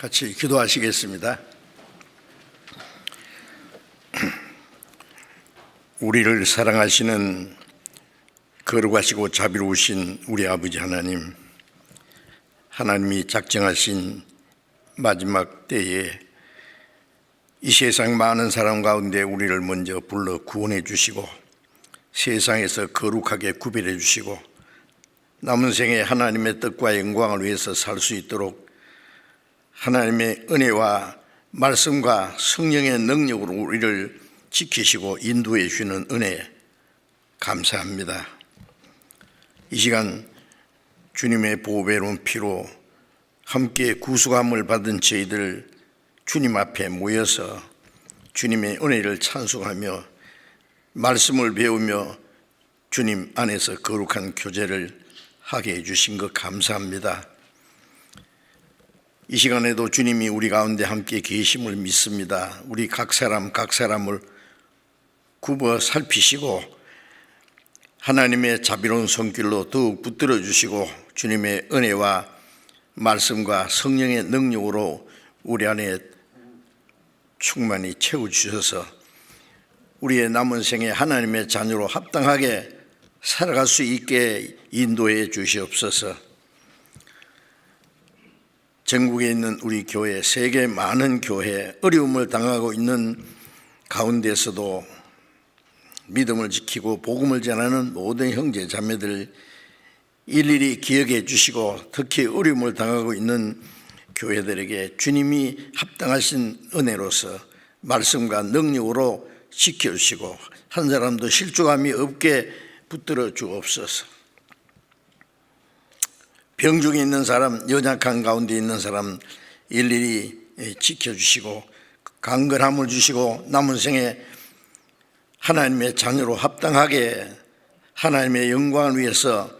같이 기도하시겠습니다. 우리를 사랑하시는 거룩하시고 자비로우신 우리 아버지 하나님, 하나님이 작정하신 마지막 때에 이 세상 많은 사람 가운데 우리를 먼저 불러 구원해 주시고 세상에서 거룩하게 구별해 주시고 남은 생에 하나님의 뜻과 영광을 위해서 살 수 있도록 하나님의 은혜와 말씀과 성령의 능력으로 우리를 지키시고 인도해 주시는 은혜 감사합니다. 이 시간 주님의 보배로운 피로 함께 구속함을 받은 저희들 주님 앞에 모여서 주님의 은혜를 찬송하며 말씀을 배우며 주님 안에서 거룩한 교제를 하게 해주신 것 감사합니다. 이 시간에도 주님이 우리 가운데 함께 계심을 믿습니다. 우리 각 사람을 굽어 살피시고 하나님의 자비로운 손길로 더욱 붙들어 주시고 주님의 은혜와 말씀과 성령의 능력으로 우리 안에 충만히 채워주셔서 우리의 남은 생에 하나님의 자녀로 합당하게 살아갈 수 있게 인도해 주시옵소서. 전국에 있는 우리 교회, 세계 많은 교회, 어려움을 당하고 있는 가운데서도 믿음을 지키고 복음을 전하는 모든 형제 자매들 일일이 기억해 주시고 특히 어려움을 당하고 있는 교회들에게 주님이 합당하신 은혜로서 말씀과 능력으로 지켜주시고 한 사람도 실족함이 없게 붙들어 주옵소서. 병중에 있는 사람, 연약한 가운데 있는 사람 일일이 지켜주시고 강건함을 주시고 남은 생에 하나님의 자녀로 합당하게 하나님의 영광을 위해서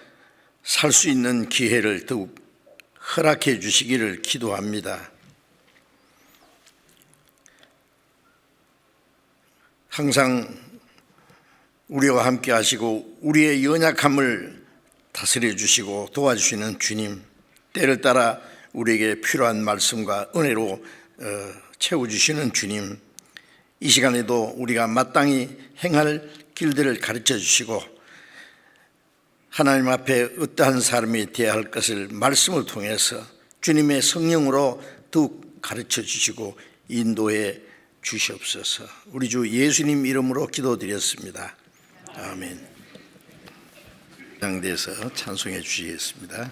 살 수 있는 기회를 더욱 허락해 주시기를 기도합니다. 항상 우리와 함께 하시고 우리의 연약함을 다스려 주시고 도와주시는 주님, 때를 따라 우리에게 필요한 말씀과 은혜로 채워주시는 주님, 이 시간에도 우리가 마땅히 행할 길들을 가르쳐 주시고 하나님 앞에 어떠한 삶이 되어야 할 것을 말씀을 통해서 주님의 성령으로 더욱 가르쳐 주시고 인도해 주시옵소서. 우리 주 예수님 이름으로 기도드렸습니다. 아멘. 장대에서 찬송해 주시겠습니다.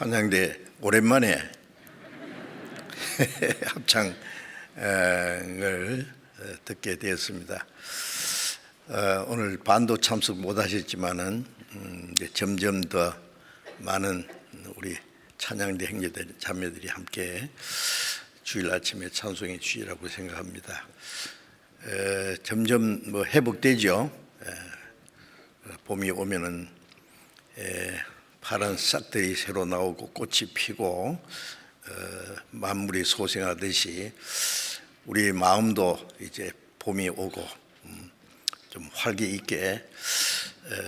찬양대 오랜만에 합창을 듣게 되었습니다. 오늘 반도 참석 못하셨지만은 점점 더 많은 우리 찬양대 형제들 자매들이 함께 주일 아침에 찬송해 주시라고 생각합니다. 점점 회복되죠. 봄이 오면은 파란 싹들이 새로 나오고 꽃이 피고 만물이 소생하듯이 우리 마음도 이제 봄이 오고 좀 활기 있게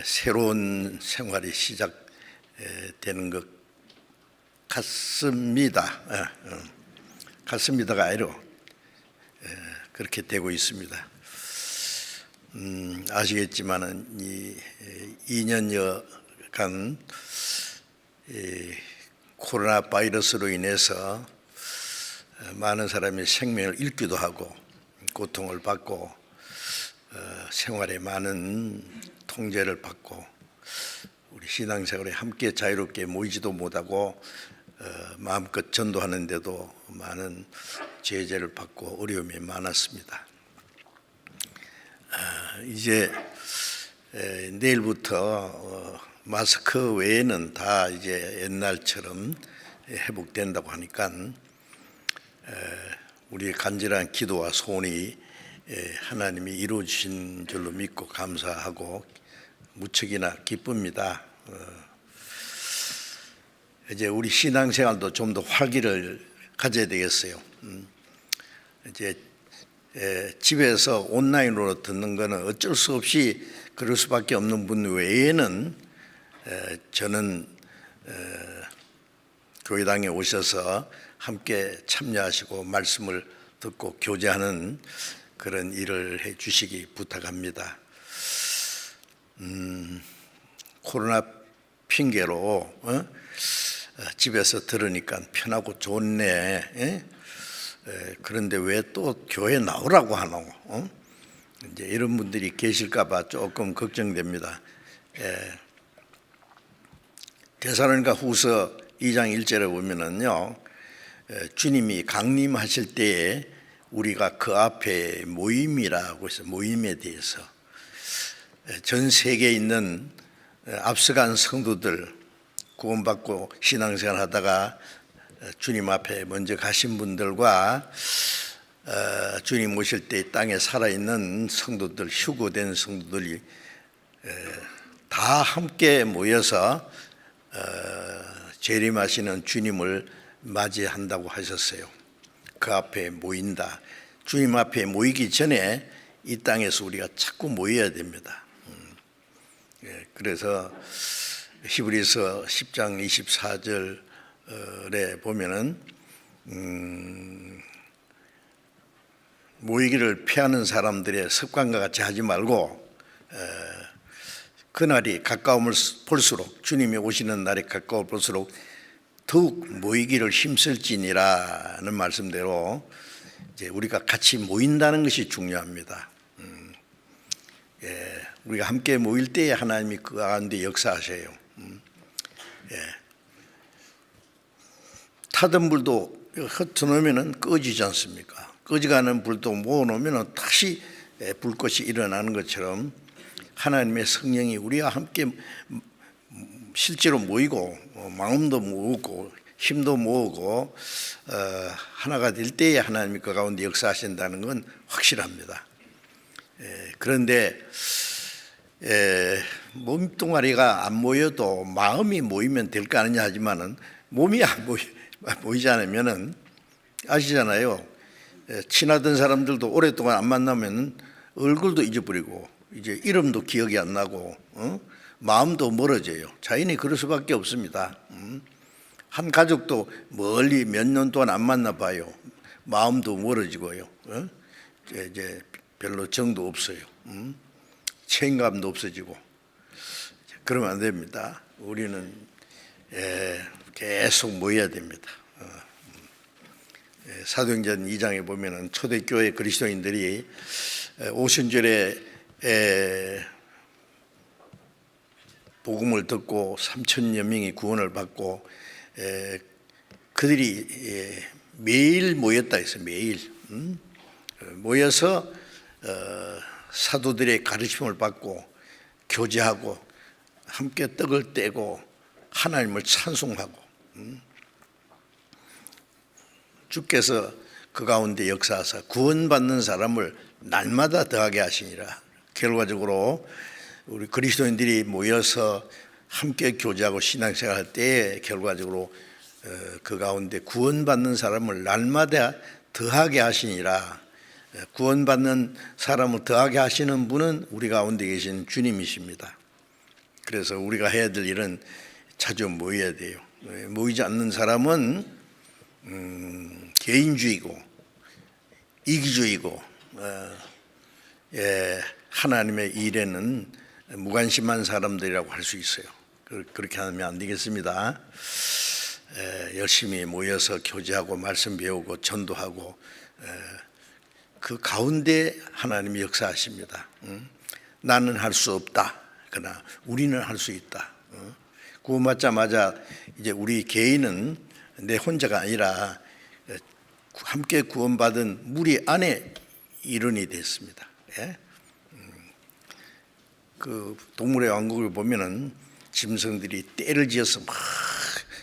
새로운 생활이 시작되는 것 같습니다. 같습니다가 아니라 그렇게 되고 있습니다. 아시겠지만은 이 2년여간 코로나 바이러스로 인해서 많은 사람이 생명을 잃기도 하고 고통을 받고 생활에 많은 통제를 받고 우리 신앙생활에 함께 자유롭게 모이지도 못하고 마음껏 전도하는데도 많은 제재를 받고 어려움이 많았습니다. 이제 내일부터 마스크 외에는 다 이제 옛날처럼 회복된다고 하니까 우리의 간절한 기도와 소원이 하나님이 이루어 주신 줄로 믿고 감사하고 무척이나 기쁩니다. 이제 우리 신앙생활도 좀 더 활기를 가져야 되겠어요. 이제 집에서 온라인으로 듣는 거는 어쩔 수 없이 그럴 수밖에 없는 분 외에는 저는 교회당에 오셔서 함께 참여하시고 말씀을 듣고 교제하는 그런 일을 해 주시기 부탁합니다. 코로나 핑계로 집에서 들으니까 편하고 좋네. 그런데 왜 또 교회 나오라고 하노? 이제 이런 분들이 계실까봐 조금 걱정됩니다. 데살로니가 후서 2장 1절에 보면은요, 주님이 강림하실 때에 우리가 그 앞에 모임이라고 해서 모임에 대해서 전 세계에 있는 앞서간 성도들 구원받고 신앙생활 하다가 주님 앞에 먼저 가신 분들과 주님 오실 때 땅에 살아있는 성도들, 휴거된 성도들이 다 함께 모여서 재림하시는 주님을 맞이한다고 하셨어요. 그 앞에 모인다. 주님 앞에 모이기 전에 이 땅에서 우리가 자꾸 모여야 됩니다. 그래서 히브리서 10장 24절에 보면은 모이기를 피하는 사람들의 습관과 같이 하지 말고 그날이 가까움을 볼수록 주님이 오시는 날이 가까워 볼수록 더욱 모이기를 힘쓸지니라는 말씀대로 이제 우리가 같이 모인다는 것이 중요합니다. 우리가 함께 모일 때에 하나님이 그 가운데 역사하셔요. 타던 불도 흩어놓으면 꺼지지 않습니까? 꺼지가는 불도 모아놓으면 다시 불꽃이 일어나는 것처럼 하나님의 성령이 우리와 함께 실제로 모이고 마음도 모으고 힘도 모으고 하나가 될 때에 하나님이 그 가운데 역사하신다는 건 확실합니다. 그런데 몸뚱아리가 안 모여도 마음이 모이면 될 거 아니냐 하지만은 몸이 안 모이지 않으면은 아시잖아요. 친하던 사람들도 오랫동안 안 만나면 얼굴도 잊어버리고 이제 이름도 기억이 안 나고 마음도 멀어져요. 자연히 그럴 수밖에 없습니다. 한 가족도 멀리 몇 년 동안 안 만나봐요. 마음도 멀어지고요. 이제 별로 정도 없어요. 책임감도 없어지고 그러면 안 됩니다. 우리는 계속 모여야 됩니다. 사도행전 2장에 보면은 초대교회 그리스도인들이 오순절에 복음을 듣고 3,000여 명이 구원을 받고 그들이 매일 모였다 해서 매일 모여서 사도들의 가르침을 받고 교제하고 함께 떡을 떼고 하나님을 찬송하고 주께서 그 가운데 역사하사 구원받는 사람을 날마다 더하게 하시니라. 결과적으로 우리 그리스도인들이 모여서 함께 교제하고 신앙생활할 때 결과적으로 그 가운데 구원받는 사람을 날마다 더하게 하시니라. 구원받는 사람을 더하게 하시는 분은 우리 가운데 계신 주님이십니다. 그래서 우리가 해야 될 일은 자주 모여야 돼요. 모이지 않는 사람은 개인주의고 이기주의고 하나님의 일에는 무관심한 사람들이라고 할 수 있어요. 그렇게 하면 안 되겠습니다. 열심히 모여서 교제하고 말씀 배우고 전도하고 그 가운데 하나님이 역사하십니다. 나는 할 수 없다. 그러나 우리는 할 수 있다. 구원받자마자 이제 우리 개인은 내 혼자가 아니라 함께 구원받은 무리 안에 일원이 됐습니다. 그 동물의 왕국을 보면은 짐승들이 떼를 지어서 막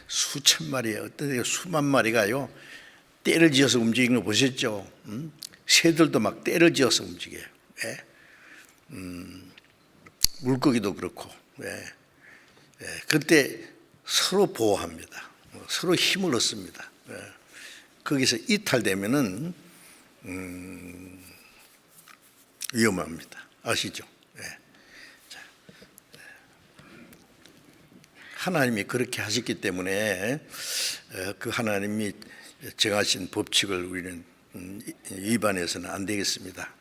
수천 마리, 어떤 수만 마리가요 떼를 지어서 움직이는 거 보셨죠? 새들도 막 떼를 지어서 움직여요. 물고기도 그렇고. 그때 서로 보호합니다. 서로 힘을 얻습니다. 거기서 이탈되면은 위험합니다. 아시죠? 하나님이 그렇게 하셨기 때문에 그 하나님이 정하신 법칙을 우리는 위반해서는 안 되겠습니다.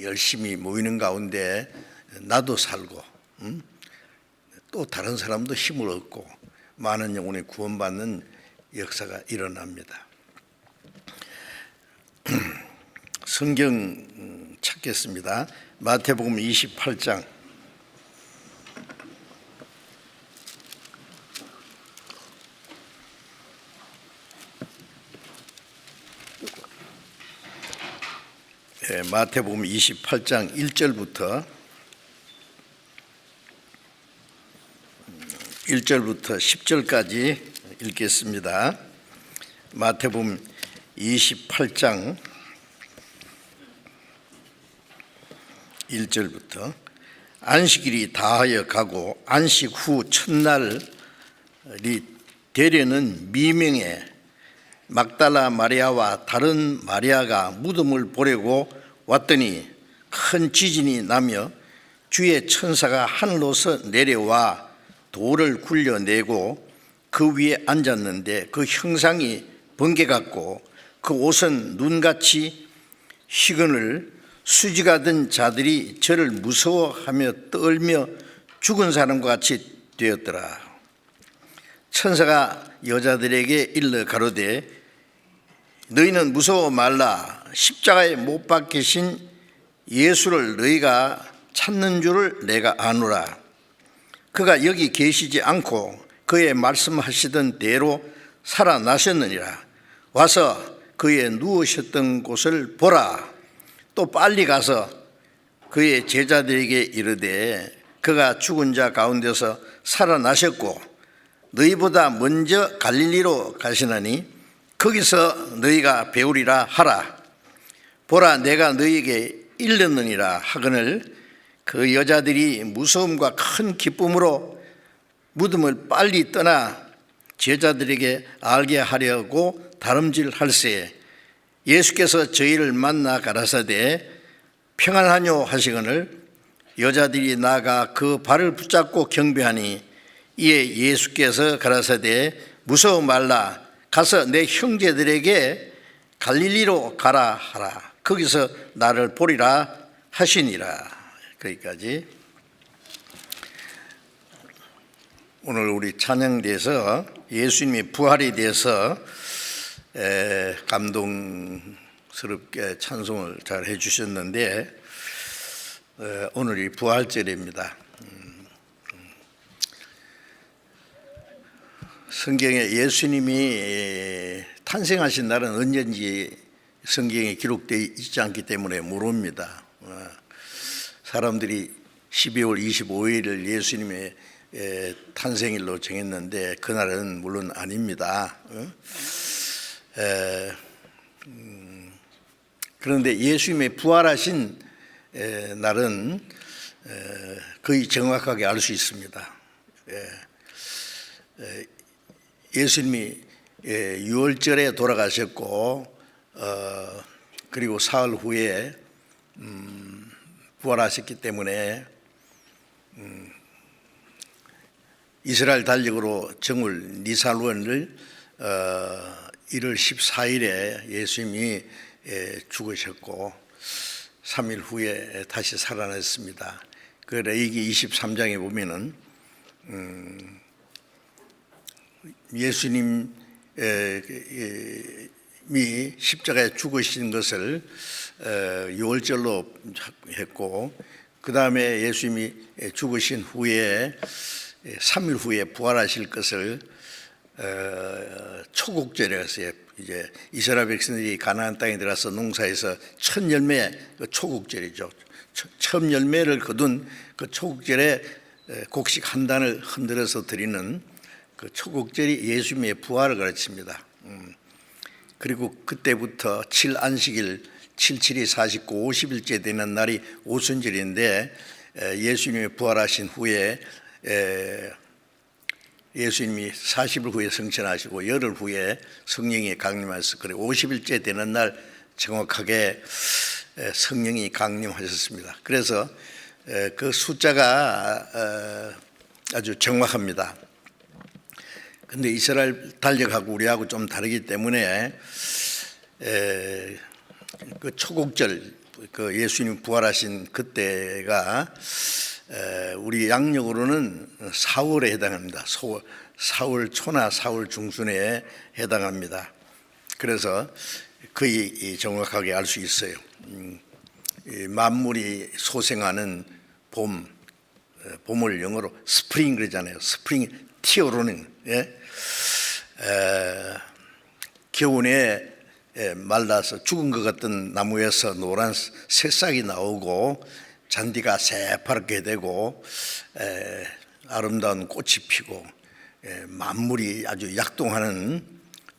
열심히 모이는 가운데 나도 살고 또 다른 사람도 힘을 얻고 많은 영혼이 구원받는 역사가 일어납니다. 성경 찾겠습니다. 마태복음 28장 마태복음 28장 1절부터 10절까지 읽겠습니다. 마태복음 28장 1절부터 안식일이 다하여 가고 안식 후 첫날이 되려는 미명에 막달라 마리아와 다른 마리아가 무덤을 보려고 왔더니 큰 지진이 나며 주의 천사가 하늘로서 내려와 돌을 굴려내고 그 위에 앉았는데 그 형상이 번개 같고 그 옷은 눈같이 희건을 수지가 든 자들이 저를 무서워하며 떨며 죽은 사람과 같이 되었더라. 천사가 여자들에게 일러 가로되 너희는 무서워 말라. 십자가에 못 박히신 예수를 너희가 찾는 줄을 내가 아노라. 그가 여기 계시지 않고 그의 말씀하시던 대로 살아나셨느니라. 와서 그의 누우셨던 곳을 보라. 또 빨리 가서 그의 제자들에게 이르되 그가 죽은 자 가운데서 살아나셨고 너희보다 먼저 갈릴리로 가시나니 거기서 너희가 배우리라 하라. 보라 내가 너희에게 일렀느니라 하거늘 그 여자들이 무서움과 큰 기쁨으로 무덤을 빨리 떠나 제자들에게 알게 하려고 다름질할세 예수께서 저희를 만나 가라사대 평안하뇨 하시거늘 여자들이 나가 그 발을 붙잡고 경배하니 이에 예수께서 가라사대 무서워 말라. 가서 내 형제들에게 갈릴리로 가라 하라. 거기서 나를 보리라 하시니라. 거기까지. 오늘 우리 찬양대에서 예수님의 부활에 대해서 감동스럽게 찬송을 잘 해주셨는데 오늘이 부활절입니다. 성경에 예수님이 탄생하신 날은 언제인지 성경에 기록되어 있지 않기 때문에 모릅니다. 사람들이 12월 25일을 예수님의 탄생일로 정했는데 그날은 물론 아닙니다. 그런데 예수님의 부활하신 날은 거의 정확하게 알 수 있습니다. 예수님이 6월절에 돌아가셨고 그리고 사흘 후에 부활하셨기 때문에 이스라엘 달력으로 정월 니살원을 1월 14일에 예수님이 죽으셨고 3일 후에 다시 살아났습니다. 그 레위기 23장에 보면은 예수님이 십자가에 죽으신 것을 6월절로 했고 그 다음에 예수님이 죽으신 후에 3일 후에 부활하실 것을 초국절이라고 했어요. 이제 이스라엘 백성들이 가나안 땅에 들어가서 농사에서 첫 열매 그 초국절이죠. 첫 열매를 거둔 그 초국절에 곡식 한 단을 흔들어서 드리는 그 초국절이 예수님의 부활을 가르칩니다. 그리고 그때부터 7안식일 77이 49, 50일째 되는 날이 오순절인데 예수님이 부활하신 후에 예수님이 40일 후에 승천하시고 열흘 후에 성령이 강림하셔서 그래 50일째 되는 날 정확하게 성령이 강림하셨습니다. 그래서 그 숫자가 아주 정확합니다. 근데 이스라엘 달력하고 우리하고 좀 다르기 때문에 그 초국절 그 예수님 부활하신 그때가 우리 양력으로는 4월에 해당합니다. 4월 초나 4월 중순에 해당합니다. 그래서 거의 정확하게 알 수 있어요. 만물이 소생하는 봄을 영어로 스프링 그러잖아요. 스프링 티어로는 겨울에 말라서 죽은 것 같은 나무에서 노란 새싹이 나오고 잔디가 새파랗게 되고 아름다운 꽃이 피고 만물이 아주 약동하는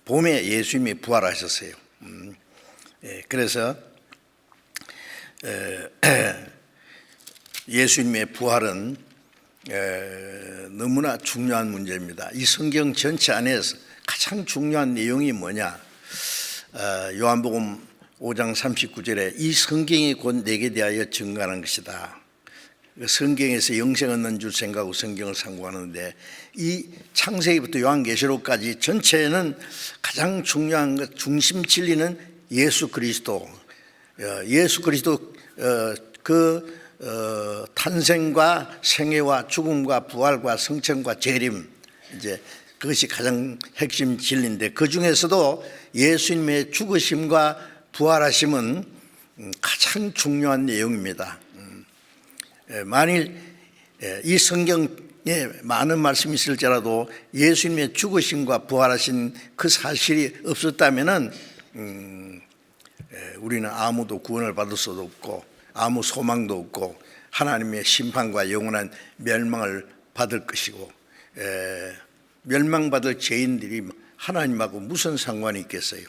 봄에 예수님이 부활하셨어요. 그래서 예수님의 부활은 너무나 중요한 문제입니다. 이 성경 전체 안에서 가장 중요한 내용이 뭐냐? 요한복음 5장 39절에 이 성경이 곧 내게 대하여 증거하는 것이다. 성경에서 영생 얻는 줄 생각하고 성경을 상고하는데 이 창세기부터 요한계시록까지 전체에는 가장 중요한 것 중심 진리는 예수 그리스도. 예수 그리스도 탄생과 생애와 죽음과 부활과 성천과 재림 이제 그것이 가장 핵심 진리인데 그 중에서도 예수님의 죽으심과 부활하심은 가장 중요한 내용입니다. 만일 이 성경에 많은 말씀이 있을지라도 예수님의 죽으심과 부활하신 그 사실이 없었다면은 우리는 아무도 구원을 받을 수도 없고 아무 소망도 없고 하나님의 심판과 영원한 멸망을 받을 것이고 멸망받을 죄인들이 하나님하고 무슨 상관이 있겠어요?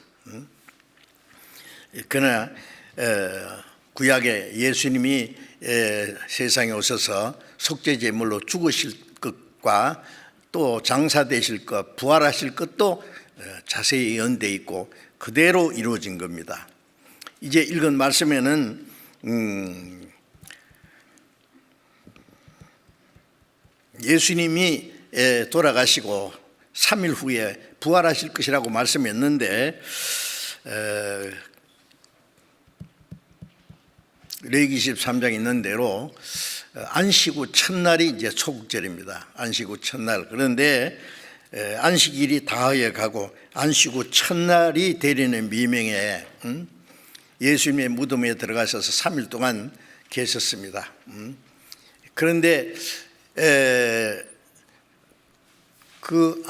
그러나 구약에 예수님이 세상에 오셔서 속죄제물로 죽으실 것과 또 장사되실 것, 부활하실 것도 자세히 예언되어 있고 그대로 이루어진 겁니다. 이제 읽은 말씀에는 예수님이 돌아가시고 3일 후에 부활하실 것이라고 말씀했는데 레위기 23장에 있는 대로 안식 후 첫날이 이제 초국절입니다. 안식 후 첫날. 그런데 안식일이 다하여 가고 안식 후 첫날이 되려는 미명에 예수님의 무덤에 들어가셔서 3일 동안 계셨습니다. 그런데 그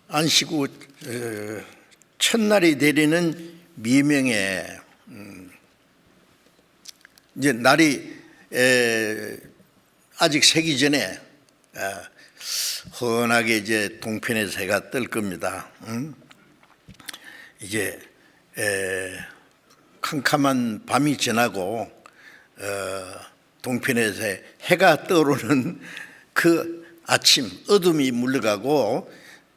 안식 후 첫날이 되리는 미명에 이제 날이 아직 새기 전에 환하게 이제 동편에서 해가 뜰 겁니다. 이제 캄캄한 밤이 지나고 동편에서 해가 떠오르는 그 아침, 어둠이 물러가고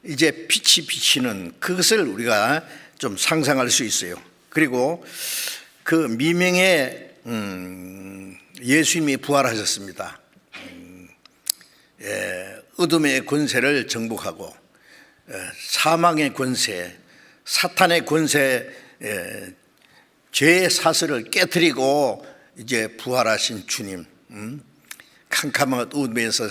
이제 빛이 비치는 그것을 우리가 좀 상상할 수 있어요. 그리고 그 미명에 예수님이 부활하셨습니다. 어둠의 권세를 정복하고 사망의 권세, 사탄의 권세, 죄의 사슬을 깨뜨리고 이제 부활하신 주님, 캄캄한 어둠에서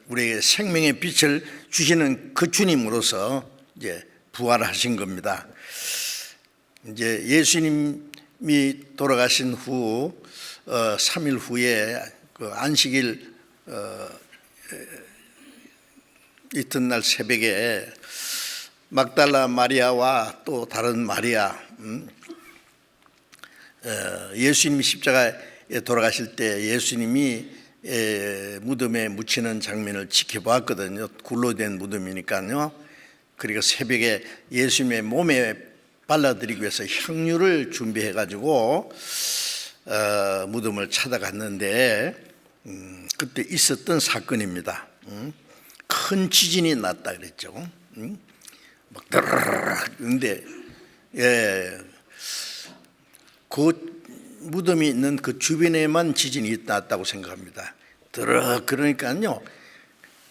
우리에게 생명의 빛을 주시는 그 주님으로서 이제 부활하신 겁니다. 이제 예수님이 돌아가신 후 3일 후에 그 안식일 이튿날 새벽에 막달라 마리아와 또 다른 마리아, 예수님이 십자가에 돌아가실 때 예수님이 무덤에 묻히는 장면을 지켜보았거든요. 굴로 된 무덤이니까요. 그리고 새벽에 예수님의 몸에 발라드리기 위해서 향유를 준비해 가지고 무덤을 찾아갔는데 그때 있었던 사건입니다. 큰 지진이 났다 그랬죠. 막 드르륵. 그런데 그 무덤이 있는 그 주변에만 지진이 났다고 생각합니다. 그러니까요,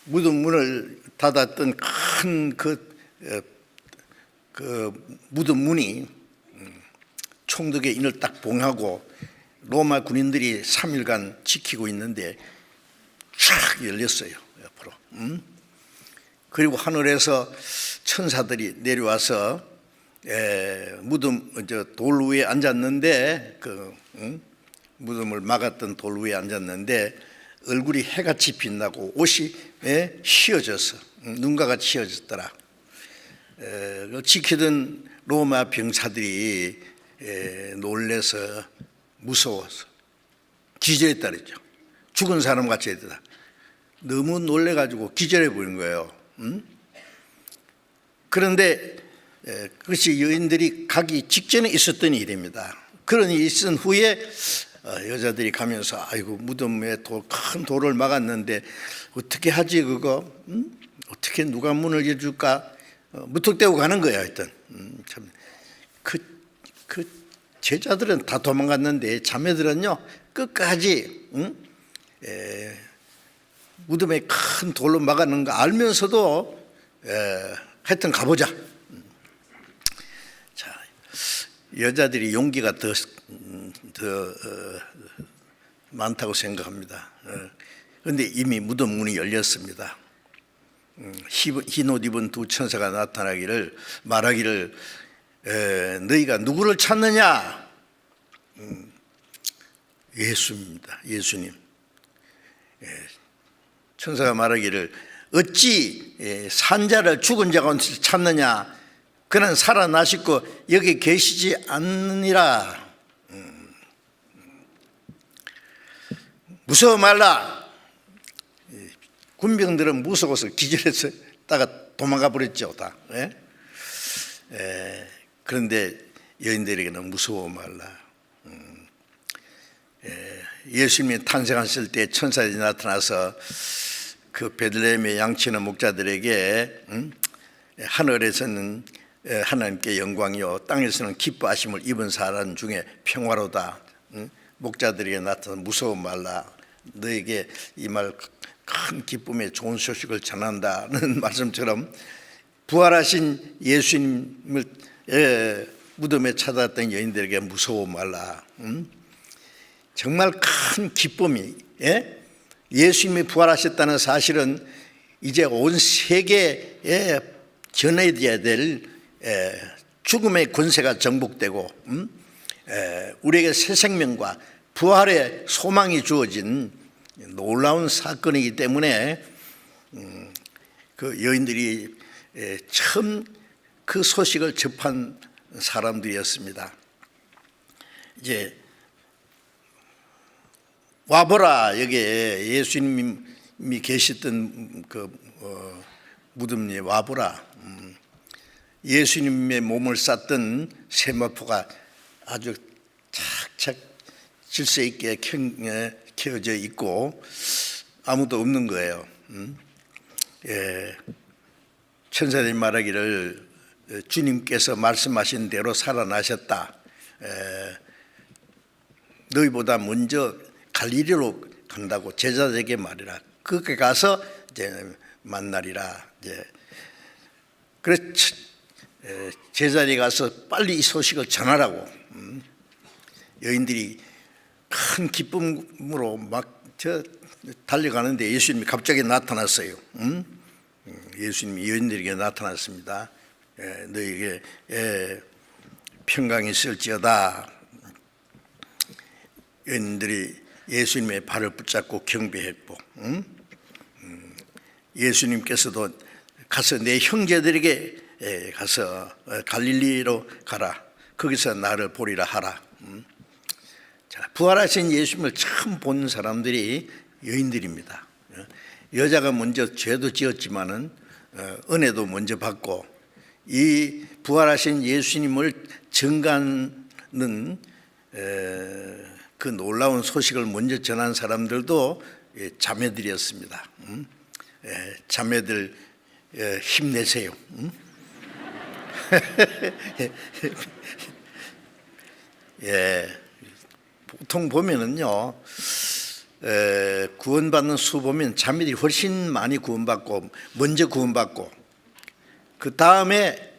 무덤 문을 닫았던 큰 그 무덤 문이 총독의 인을 딱 봉하고 로마 군인들이 3일간 지키고 있는데 쫙 열렸어요, 옆으로. 그리고 하늘에서 천사들이 내려와서 무덤 돌 위에 앉았는데 무덤을 막았던 돌 위에 앉았는데 얼굴이 해같이 빛나고 옷이 휘어져서 눈가가 휘어졌더라. 지키던 로마 병사들이 놀래서 무서워서 기절했다 그랬죠. 죽은 사람 같이 했다. 너무 놀래가지고 기절해 버린 거예요. 그런데 그것이 여인들이 가기 직전에 있었던 일입니다. 그런 일이 있은 후에 여자들이 가면서 아이고 무덤에 큰 돌을 막았는데 어떻게 하지 그거? 어떻게 누가 문을 열줄까? 무턱대고 가는 거야. 하여튼 참 그 제자들은 다 도망갔는데 자매들은요 끝까지 무덤에 큰 돌로 막아놓은 거 알면서도 하여튼 가보자. 자, 여자들이 용기가 더 많다고 생각합니다. 그런데 이미 무덤 문이 열렸습니다. 흰 옷 입은 두 천사가 나타나기를 말하기를 너희가 누구를 찾느냐? 예수입니다. 예수님. 천사가 말하기를 어찌 산자를 죽은 자 가운데 찾느냐? 그는 살아나시고 여기 계시지 않느니라. 무서워 말라. 군병들은 무서워서 기절해서 다가 도망가 버렸죠. 다. 그런데 여인들에게는 무서워 말라. 예수님이 탄생하실 때 천사들이 나타나서 그 베들레헴에 양치는 목자들에게 하늘에서는 하나님께 영광이요 땅에서는 기뻐하심을 입은 사람 중에 평화로다. 목자들에게 나타나 무서워 말라. 너에게 이 말 큰 기쁨의 좋은 소식을 전한다는 말씀처럼 부활하신 예수님을 무덤에 찾아왔던 여인들에게 무서워 말라. 정말 큰 기쁨이 예수님이 부활하셨다는 사실은 이제 온 세계에 전해져야 될 죽음의 권세가 정복되고 우리에게 새 생명과 부활의 소망이 주어진 놀라운 사건이기 때문에 그 여인들이 처음 그 소식을 접한 사람들이었습니다. 이제 와보라, 여기에 예수님이 계셨던 그 무덤에 와보라. 예수님의 몸을 쌌던 세마포가 아주 착착 질서 있게 켜져 있고 아무도 없는 거예요. 천사들이 말하기를 주님께서 말씀하신 대로 살아나셨다. 너희보다 먼저 갈릴리로 간다고 제자들에게 말이라. 거기 가서 이제 만나리라. 그래서 제자리에 가서 빨리 이 소식을 전하라고. 여인들이 큰 기쁨으로 막 달려가는데 예수님이 갑자기 나타났어요. 예수님이 여인들에게 나타났습니다. 너희에게 평강이 있을지어다. 여인들이 예수님의 발을 붙잡고 경배했고, 예수님께서도 가서 내 형제들에게 가서 갈릴리로 가라. 거기서 나를 보리라 하라. 자, 부활하신 예수님을 처음 본 사람들이 여인들입니다. 여자가 먼저 죄도 지었지만은 은혜도 먼저 받고 이 부활하신 예수님을 증거하는 그 놀라운 소식을 먼저 전한 사람들도 자매들이었습니다. 자매들 힘내세요. 보통 보면은요, 구원받는 수 보면 자매들이 훨씬 많이 구원받고 먼저 구원받고 그 다음에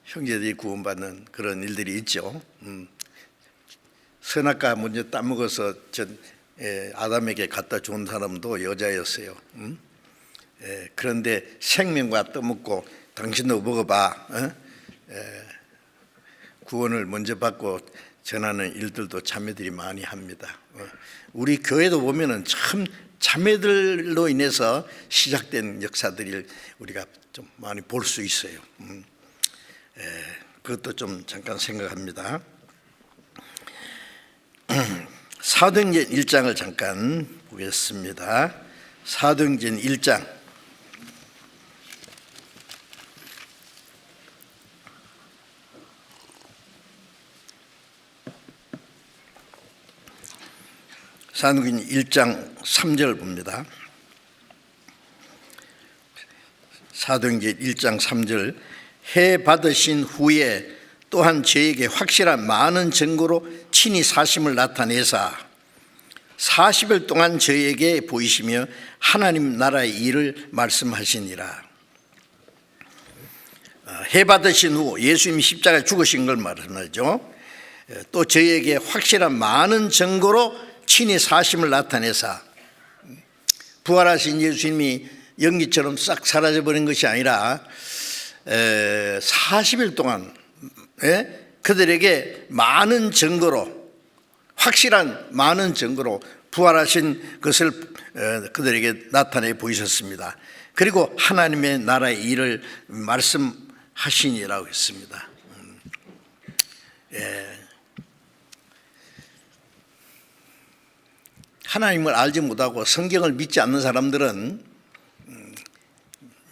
형제들이 구원받는 그런 일들이 있죠. 선악과 먼저 따먹어서 아담에게 갖다 준 사람도 여자였어요. 그런데 생명과 떠먹고 당신도 먹어봐. 구원을 먼저 받고 전하는 일들도 자매들이 많이 합니다. 우리 교회도 보면은 참 자매들로 인해서 시작된 역사들을 우리가 좀 많이 볼 수 있어요. 그것도 좀 잠깐 생각합니다. 사도행전 1장을 잠깐 보겠습니다. 사도행전 1장. 사도행전 1장 3절 봅니다. 사도행전 1장 3절. 해 받으신 후에 또한 저에게 확실한 많은 증거로 친히 사심을 나타내사 40일 동안 저에게 보이시며 하나님 나라의 일을 말씀하시니라. 해 받으신 후 예수님이 십자가에 죽으신 걸 말하죠. 또 저에게 확실한 많은 증거로 친히 사심을 나타내사, 부활하신 예수님이 연기처럼 싹 사라져버린 것이 아니라 40일 동안 그들에게 많은 증거로, 확실한 많은 증거로 부활하신 것을 그들에게 나타내 보이셨습니다. 그리고 하나님의 나라의 일을 말씀하시니라고 했습니다. 하나님을 알지 못하고 성경을 믿지 않는 사람들은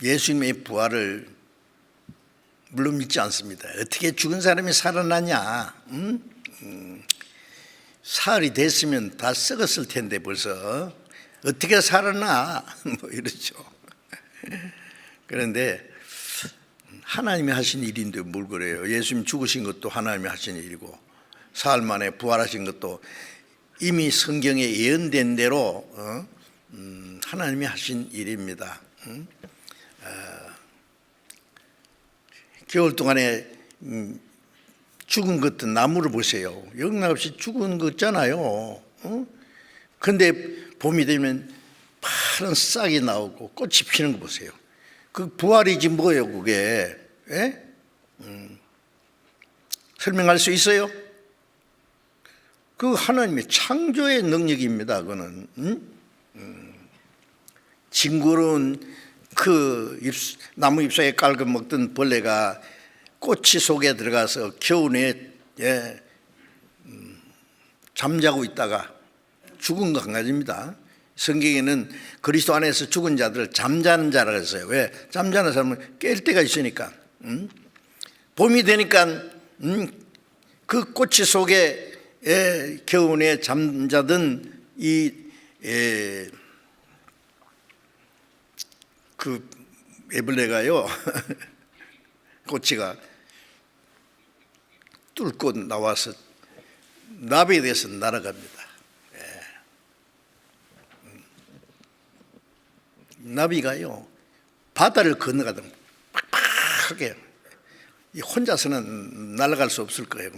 예수님의 부활을 물론 믿지 않습니다. 어떻게 죽은 사람이 살아나냐? 사흘이 됐으면 다 썩었을 텐데 벌써 어떻게 살아나? 뭐 이러죠. 그런데 하나님이 하신 일인데 뭘 그래요? 예수님 죽으신 것도 하나님이 하신 일이고 사흘 만에 부활하신 것도 이미 성경에 예언된 대로 하나님이 하신 일입니다. 겨울 동안에 죽은 것도 나무를 보세요. 영락없이 죽은 거 있잖아요. 그런데 봄이 되면 파란 싹이 나오고 꽃이 피는 거 보세요. 그 부활이지 뭐예요 그게? 설명할 수 있어요? 그 하나님의 창조의 능력입니다. 그거는 징그러운 그 나무 잎사귀에 깔고 먹던 벌레가 꼬치 속에 들어가서 겨우내 잠자고 있다가 죽은 거 한 가지입니다. 성경에는 그리스도 안에서 죽은 자들을 잠자는 자라고 했어요. 왜? 잠자는 사람은 깰 때가 있으니까. 봄이 되니까 그 꼬치 속에 겨우내 잠자던 그 애벌레가요 꼬치가 뚫고 나와서 나비에 대해서 날아갑니다. 나비가요 바다를 건너가다 팍팍하게 혼자서는 날아갈 수 없을 거예요.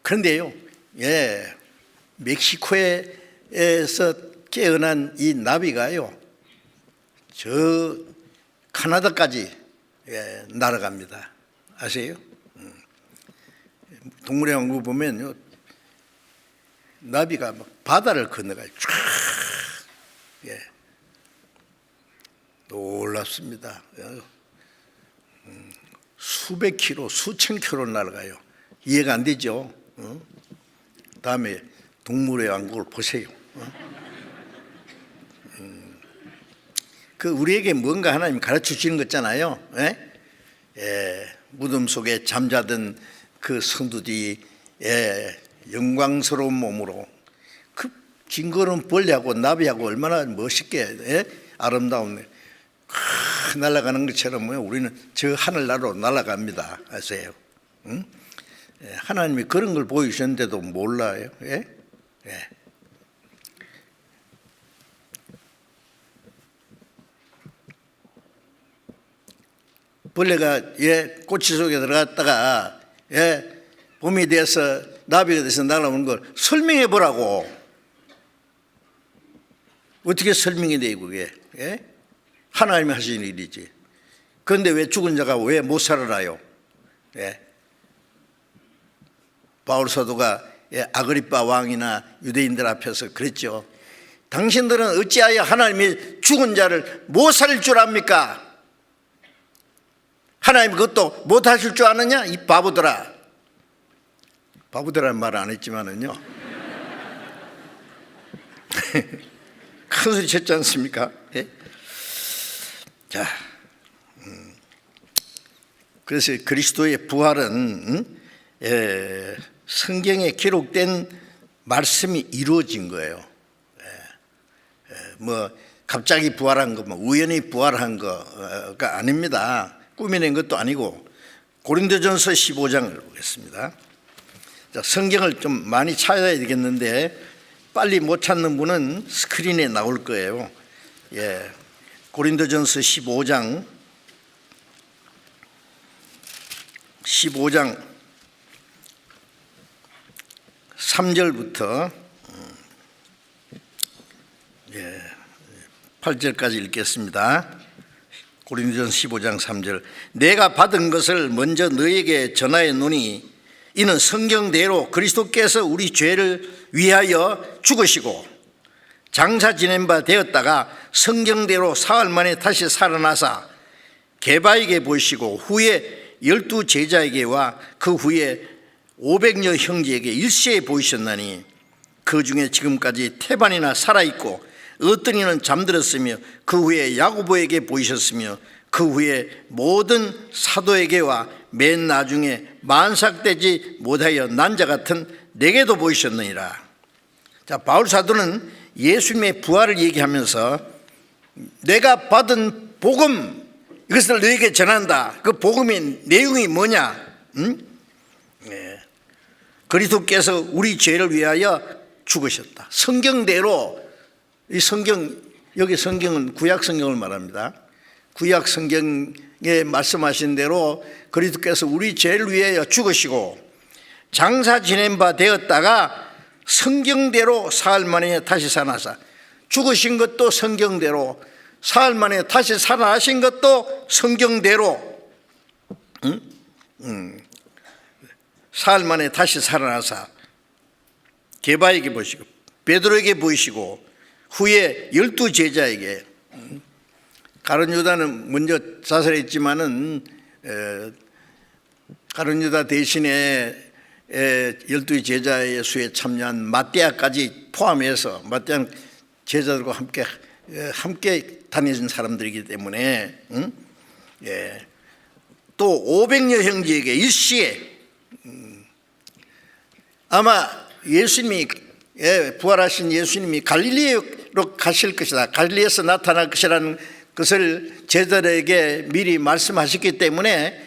그런데요, 멕시코에서 깨어난 이 나비가요 저 카나다까지 날아갑니다. 아세요? 동물의 왕국 보면요 나비가 막 바다를 건너가요. 쫙. 놀랍습니다. 수백 킬로, 수천 킬로 날아가요. 이해가 안 되죠? 다음에 동물의 왕국을 보세요. 그 우리에게 뭔가 하나님 가르쳐 주시는 거 있잖아요. 무덤 속에 잠자던 그 성도들이 영광스러운 몸으로 그 징그러운 벌레하고 나비하고 얼마나 멋있게 아름다운 날아가는 것처럼 우리는 저 하늘나라로 날아갑니다. 아세요? 하나님이 그런 걸 보여주셨는데도 몰라요. 벌레가 꼬치 속에 들어갔다가 봄이 돼서 나비가 돼서 날아오는 걸 설명해 보라고. 어떻게 설명이 돼 그게? 하나님이 하시는 일이지. 그런데 왜 죽은 자가 왜 못 살아나요? 바울 사도가 아그리빠 왕이나 유대인들 앞에서 그랬죠. 당신들은 어찌하여 하나님이 죽은 자를 못 살릴 줄 압니까? 하나님 그것도 못 하실 줄 아느냐? 이 바보들아. 바보들아는 말 안 했지만은요. 큰 소리 쳤지 않습니까? 자, 그래서 그리스도의 부활은 성경에 기록된 말씀이 이루어진 거예요. 뭐 갑자기 부활한 거, 뭐 우연히 부활한 거가 아닙니다. 꾸며낸 것도 아니고. 고린도전서 15장을 보겠습니다. 자, 성경을 좀 많이 찾아야 되겠는데 빨리 못 찾는 분은 스크린에 나올 거예요. 고린도전서 15장 3절부터 8절까지 읽겠습니다. 고린도전서 15장 3절. 내가 받은 것을 먼저 너에게 전하였노니 이는 성경대로 그리스도께서 우리 죄를 위하여 죽으시고 장사 지낸 바 되었다가 성경대로 사흘 만에 다시 살아나사 게바에게 보이시고 후에 12 제자에게와 그 후에 500여 형제에게 일시에 보이셨나니 그 중에 지금까지 태반이나 살아있고 어떤 이는 잠들었으며 그 후에 야고보에게 보이셨으며 그 후에 모든 사도에게와 맨 나중에 만삭되지 못하여 난자 같은 내게도 보이셨느니라. 자, 바울 사도는 예수님의 부활을 얘기하면서 내가 받은 복음 이것을 너에게 전한다. 그 복음의 내용이 뭐냐? 그리스도께서 우리 죄를 위하여 죽으셨다. 성경대로 이 성경, 여기 성경은 구약 성경을 말합니다. 구약 성경에 말씀하신 대로 그리스도께서 우리 죄를 위하여 죽으시고 장사 지낸 바 되었다가 성경대로 사흘 만에 다시 살아나사 죽으신 것도 성경대로 사흘 만에 다시 살아나신 것도 성경대로 사흘 만에 다시 살아나사 게바에게 보이시고 베드로에게 보이시고 후에 12 제자에게, 가룟 유다는 먼저 자살했지만은 가룟 유다 대신에 12 제자의 수에 참여한 마띠아까지 포함해서, 마띠아는 제자들과 함께 다니는 사람들이기 때문에, 또 500여 형제에게 일시에, 아마 예수님이, 부활하신 예수님이 갈릴리로 가실 것이다, 갈릴리에서 나타날 것이라는 것을 제자들에게 미리 말씀하셨기 때문에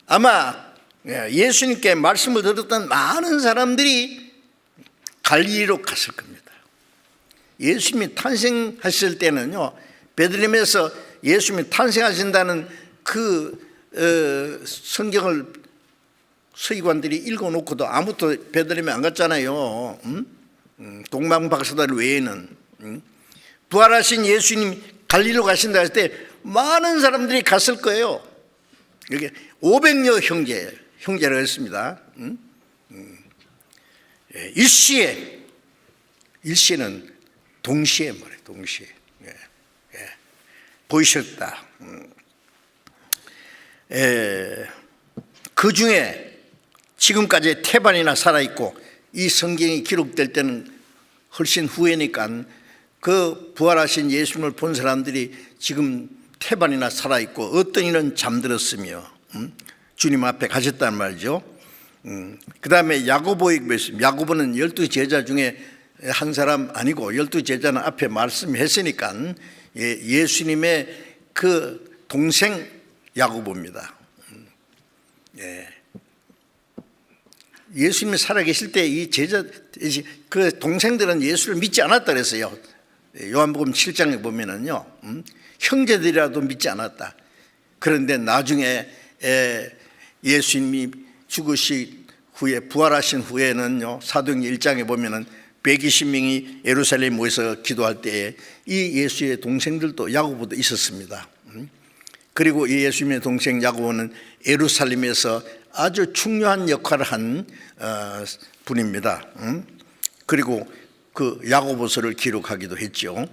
아마 예수님께 말씀을 들었던 많은 사람들이 갈릴리로 갔을 겁니다. 예수님이 탄생하실 때는요, 베들레헴에서 예수님이 탄생하신다는 그 성경을 서기관들이 읽어놓고도 아무도 베들레헴에 안 갔잖아요. 동방박사들 외에는. 부활하신 예수님 갈릴리로 가신다 할 때 많은 사람들이 갔을 거예요. 이게 500여 형제라고 했습니다. 일시에는 동시에 말해요. 동시에 보이셨다. 그 중에 지금까지 태반이나 살아있고, 이 성경이 기록될 때는 훨씬 후에니까 그 부활하신 예수님을 본 사람들이 지금 태반이나 살아있고, 어떤 이는 잠들었으며 주님 앞에 가셨단 말이죠. 그 다음에 야고보에게 보였습니다. 야고보는 12 제자 중에 한 사람 아니고 12 제자는 앞에 말씀했으니까 예수님의 그 동생 야고보입니다. 예수님이 살아계실 때 이 제자, 그 동생들은 예수를 믿지 않았다 그랬어요. 요한복음 7장에 보면은요, 형제들이라도 믿지 않았다. 그런데 나중에 예수님이 죽으신 후에, 부활하신 후에는요, 사도행전 1장에 보면은 120명이 예루살렘에 모여서 기도할 때에 이 예수의 동생들도, 야고보도 있었습니다. 그리고 이 예수님의 동생 야고보는 예루살렘에서 아주 중요한 역할을 한 분입니다. 그리고 그 야고보서를 기록하기도 했죠.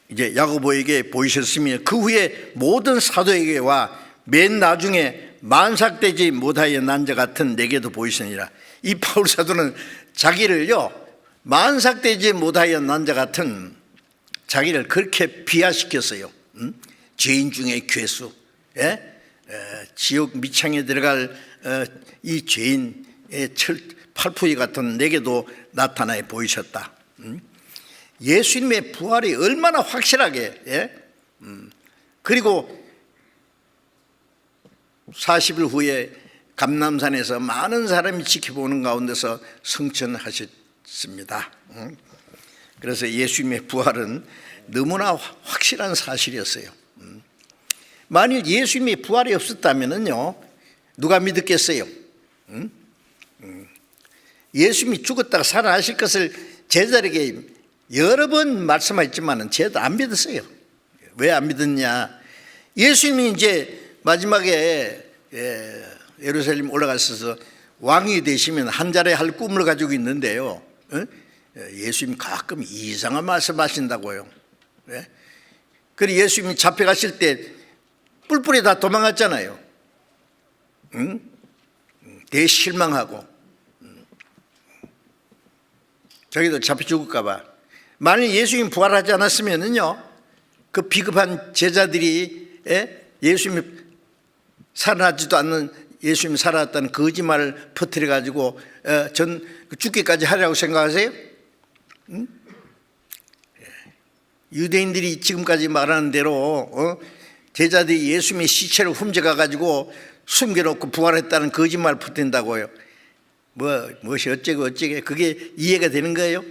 이제 야고보에게 보이셨으며 그 후에 모든 사도에게와 맨 나중에 만삭되지 못하여 난 자 같은 내게도 보이시니라. 이 바울 사도는 자기를요, 만삭되지 못하여 난 자 같은, 자기를 그렇게 비하시켰어요. 죄인 중에 괴수, 지옥 미창에 들어갈 이 죄인의 팔풀이 같은 내게도 나타나 보이셨다. 예수님의 부활이 얼마나 확실하게, 그리고 40일 후에 감람산에서 많은 사람이 지켜보는 가운데서 성천하셨습니다. 그래서 예수님의 부활은 너무나 확실한 사실이었어요. 만일 예수님의 부활이 없었다면요, 누가 믿었겠어요? 예수님이 죽었다가 살아나실 것을 제자들에게 여러 번 말씀하셨지만 제도 안 믿었어요. 왜 안 믿었냐? 예수님이 이제 마지막에 예루살렘 올라가셔서 왕이 되시면 한 자리 할 꿈을 가지고 있는데요, 예수님 가끔 이상한 말씀하신다고요. 그리고 예수님이 잡혀가실 때 뿔뿔이 다 도망갔잖아요. 대실망하고 자기들 잡혀 죽을까 봐. 만일 예수님 부활하지 않았으면요, 그 비겁한 제자들이 예수님이 살아나지도 않는, 예수님이 살아났다는 거짓말을 퍼뜨려 가지고 전 죽기까지 하려고 생각하세요? 유대인들이 지금까지 말하는 대로 제자들이 예수님의 시체를 훔쳐가 가지고 숨겨놓고 부활했다는 거짓말을 퍼뜨린다고요. 무엇이 어쩌게 그게 이해가 되는 거예요?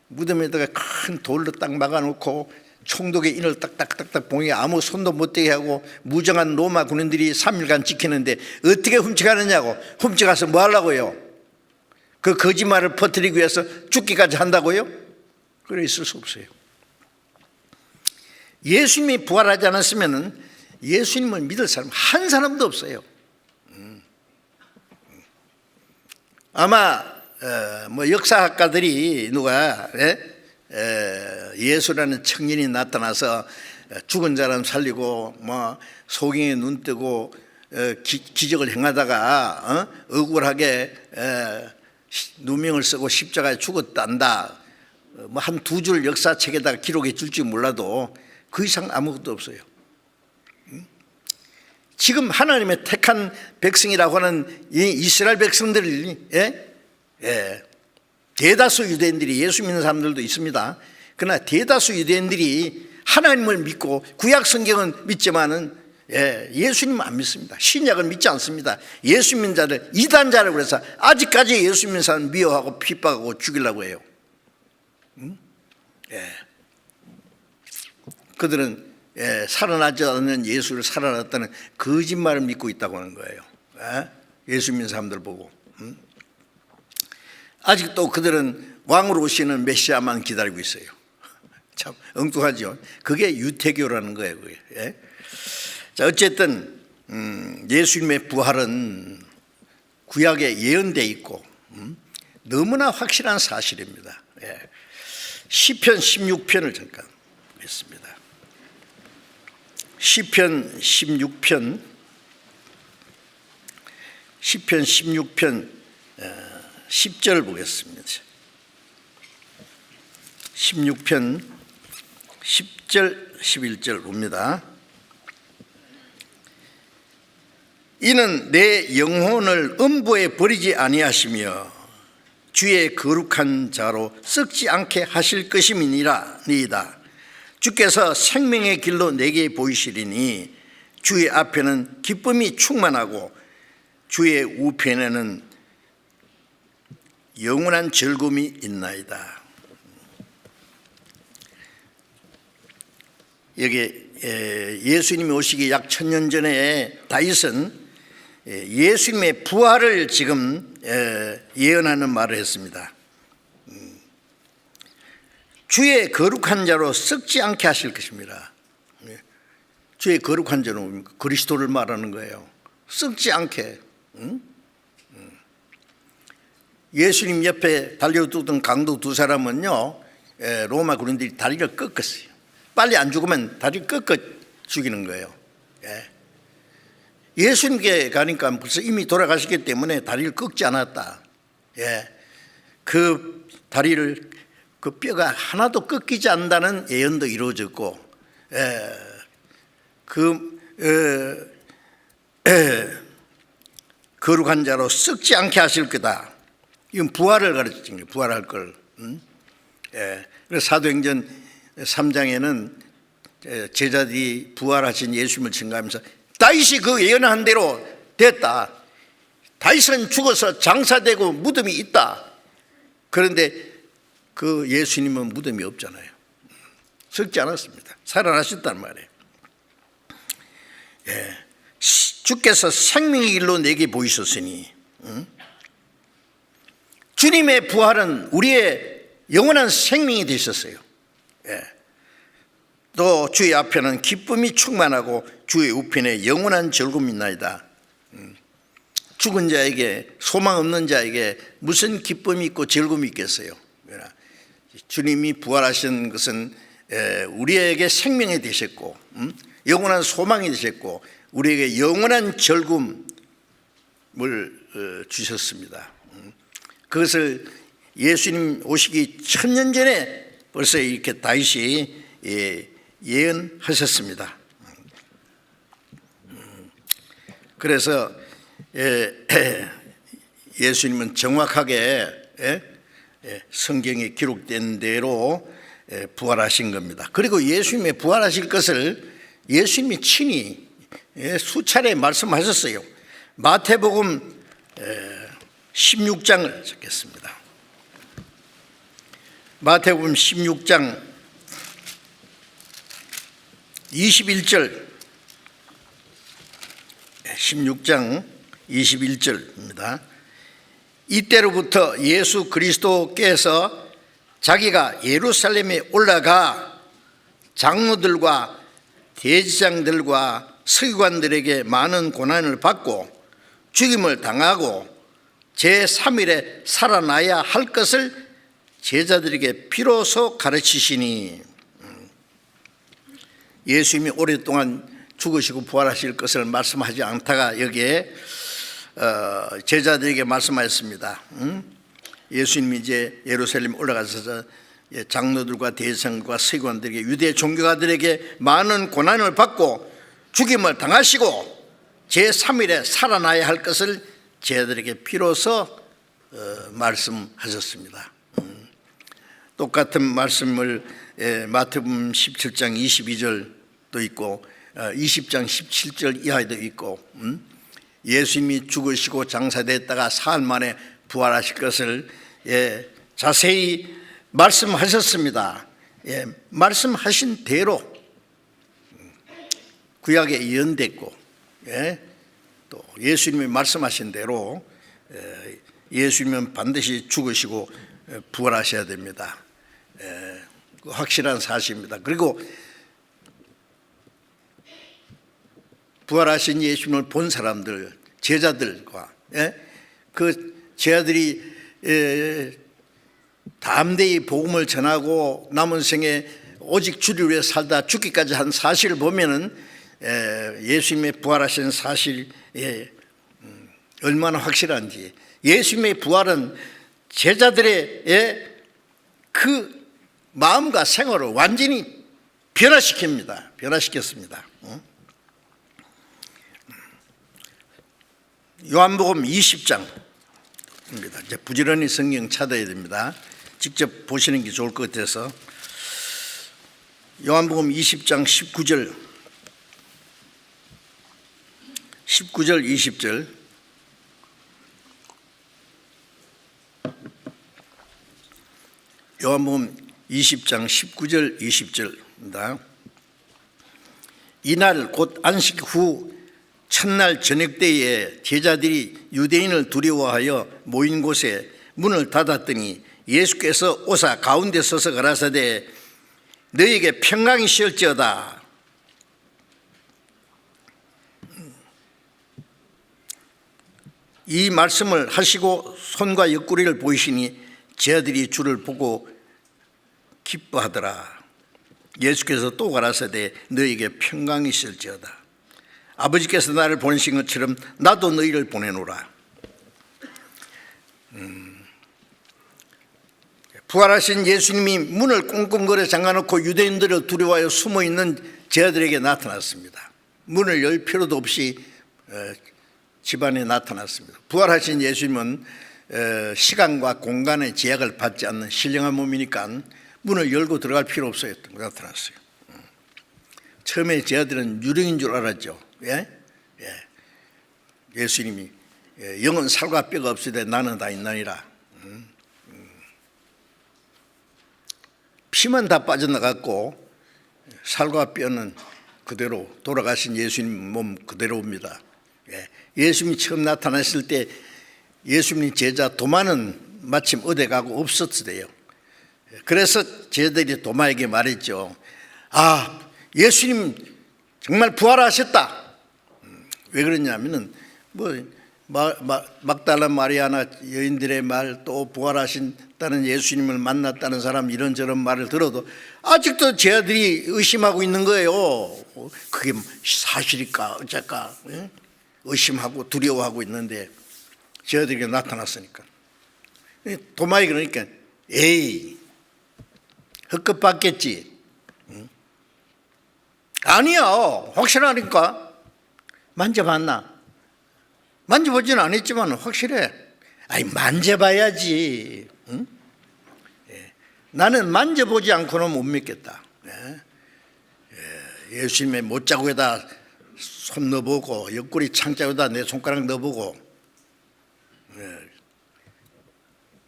무덤에다가 큰 돌로 딱 막아놓고 총독의 인을 딱딱딱딱 봉에 아무 손도 못 대게 하고 무정한 로마 군인들이 3일간 지키는데 어떻게 훔쳐가느냐고. 훔쳐가서 뭐 하려고요? 그 거짓말을 퍼뜨리기 위해서 죽기까지 한다고요? 그래 있을 수 없어요. 예수님이 부활하지 않았으면 예수님을 믿을 사람 한 사람도 없어요. 아마 뭐 역사학가들이 누가 예수라는 청년이 나타나서 죽은 사람 살리고 뭐 소경이 눈 뜨고 기적을 행하다가 억울하게 누명을 쓰고 십자가에 죽었단다. 뭐 한 두 줄 역사책에다가 기록해 줄지 몰라도 그 이상 아무것도 없어요. 지금 하나님의 택한 백성이라고 하는 이 이스라엘 백성들이 대다수 유대인들이 예수 믿는 사람들도 있습니다. 그러나 대다수 유대인들이 하나님을 믿고 구약 성경은 믿지만은 예수님 안 믿습니다. 신약은 믿지 않습니다. 예수 믿는 자들 이단자라고 그래서 아직까지 예수 믿는 사람 미워하고 핍박하고 죽이려고 해요. 그들은 살아나지 않는 예수를 살아났다는 거짓말을 믿고 있다고 하는 거예요. 예수 믿는 사람들 보고. 아직도 그들은 왕으로 오시는 메시아만 기다리고 있어요. 참 엉뚱하죠. 그게 유태교라는 거예요. 그게. 자, 어쨌든 예수님의 부활은 구약에 예언되어 있고 너무나 확실한 사실입니다. 시편 16편을 잠깐 보겠습니다. 시편 16편 10절 보겠습니다. 16편 10절 11절 봅니다. 이는 내 영혼을 음부에 버리지 아니하시며 주의 거룩한 자로 썩지 않게 하실 것임이니라. 주께서 생명의 길로 내게 보이시리니 주의 앞에는 기쁨이 충만하고 주의 우편에는 영원한 즐거움이 있나이다. 여기 예수님이 오시기 약 1000년 전에 다윗은 예수님의 부활을 지금 예언하는 말을 했습니다. 주의 거룩한 자로 썩지 않게 하실 것입니다. 주의 거룩한 자는 그리스도를 말하는 거예요. 썩지 않게. 예수님 옆에 달려두던 강도 두 사람은요, 로마 군인들이 다리를 꺾었어요. 빨리 안 죽으면 다리를 꺾어 죽이는 거예요. 예수님께 가니까 벌써 이미 돌아가시기 때문에 다리를 꺾지 않았다. 그 다리를 그 뼈가 하나도 꺾이지 않는다는 예언도 이루어졌고, 거룩한 자로 썩지 않게 하실 거다. 이건 부활을 가르치는 거예요. 부활할 걸. 그래서 사도행전 3장에는 제자들이 부활하신 예수님을 증거하면서 다윗이 그 예언한 대로 됐다. 다윗은 죽어서 장사되고 무덤이 있다. 그런데 그 예수님은 무덤이 없잖아요. 썩지 않았습니다. 살아나셨단 말이에요. 주께서 생명의 길로 내게 보이셨으니, 주님의 부활은 우리의 영원한 생명이 되셨어요. 또 주의 앞에는 기쁨이 충만하고 주의 우편에 영원한 즐거움이 있나이다. 죽은 자에게, 소망 없는 자에게 무슨 기쁨이 있고 즐거움이 있겠어요. 주님이 부활하신 것은 우리에게 생명이 되셨고 영원한 소망이 되셨고 우리에게 영원한 즐거움을 주셨습니다. 그것을 예수님 오시기 1000년 전에 벌써 이렇게 다윗이 예언하셨습니다. 그래서 예수님은 정확하게 성경에 기록된 대로 부활하신 겁니다. 그리고 예수님의 부활하실 것을 예수님이 친히 수차례 말씀하셨어요. 마태복음 16장을 적겠습니다. 마태복음 16장 21절 16장 21절입니다. 이때로부터 예수 그리스도께서 자기가 예루살렘에 올라가 장로들과 대제사장들과 서기관들에게 많은 고난을 받고 죽임을 당하고 제3일에 살아나야 할 것을 제자들에게 비로소 가르치시니, 예수님이 오랫동안 죽으시고 부활하실 것을 말씀하지 않다가 여기에 제자들에게 말씀하였습니다. 예수님이 이제 예루살렘 올라가셔서 장로들과 대성과 서기관들에게, 유대 종교가들에게 많은 고난을 받고 죽임을 당하시고 제3일에 살아나야 할 것을 제자들에게 비로소 말씀하셨습니다. 똑같은 말씀을 마태복음 17장 22절도 있고 20장 17절 이하에도 있고, 예수님이 죽으시고 장사됐다가 사흘 만에 부활하실 것을 자세히 말씀하셨습니다. 말씀하신 대로 구약에 예언됐고, 또 예수님이 말씀하신 대로 예수님은 반드시 죽으시고 부활하셔야 됩니다. 확실한 사실입니다. 그리고 부활하신 예수님을 본 사람들, 제자들과 그 제자들이 담대히 복음을 전하고 남은 생에 오직 주를 위해 살다 죽기까지 한 사실을 보면은 예수님의 부활하신 사실이 얼마나 확실한지, 예수님의 부활은 제자들의 그 마음과 생활을 완전히 변화시켰습니다. 요한복음 20장입니다. 이제 부지런히 성경 찾아야 됩니다. 직접 보시는 게 좋을 것 같아서. 요한복음 20장 19절 20절. 요한복음 20장 19절 20절입니다. 이날 곧 안식 후 첫날 저녁 때에 제자들이 유대인을 두려워하여 모인 곳에 문을 닫았더니 예수께서 오사 가운데 서서 가라사대 너희에게 평강이 시을지어다. 이 말씀을 하시고 손과 옆구리를 보이시니 제자들이 주를 보고 기뻐하더라. 예수께서 또 가라사대 너희에게 평강이 있을지어다. 아버지께서 나를 보내신 것처럼 나도 너희를 보내노라. 부활하신 예수님이 문을 꽁꽁거려 잠가놓고 유대인들을 두려워하여 숨어있는 제자들에게 나타났습니다. 문을 열 필요도 없이 집안에 나타났습니다. 부활하신 예수님은 시간과 공간의 제약을 받지 않는 신령한 몸이니까 문을 열고 들어갈 필요 없었던 거 나타났어요. 처음에 제자들은 유령인 줄 알았죠. 예수님이 영은 살과 뼈가 없으되 나는 다 있나니라. 피만 다 빠져나갔고 살과 뼈는 그대로 돌아가신 예수님 몸 그대로입니다. 예수님이 처음 나타났을 때 예수님 제자 도마는 마침 어디 가고 없었대요. 그래서 제자들이 도마에게 말했죠. 아, 예수님 정말 부활하셨다. 왜 그러냐면은 막달라 마리아나 여인들의 말, 또 부활하신다는 예수님을 만났다는 사람 이런저런 말을 들어도 아직도 제자들이 의심하고 있는 거예요. 그게 사실일까 어쩔까 의심하고 두려워하고 있는데 제자들에게 나타났으니까. 도마에 그러니까 에이 헛것 받겠지. 아니야, 확실하니까. 만져봤나? 만져보지는 않았지만 확실해. 아니 만져봐야지. 응? 나는 만져보지 않고는 못 믿겠다. 예수님의 못자국에다 손 넣어보고 옆구리 창자에다 내 손가락 넣어보고.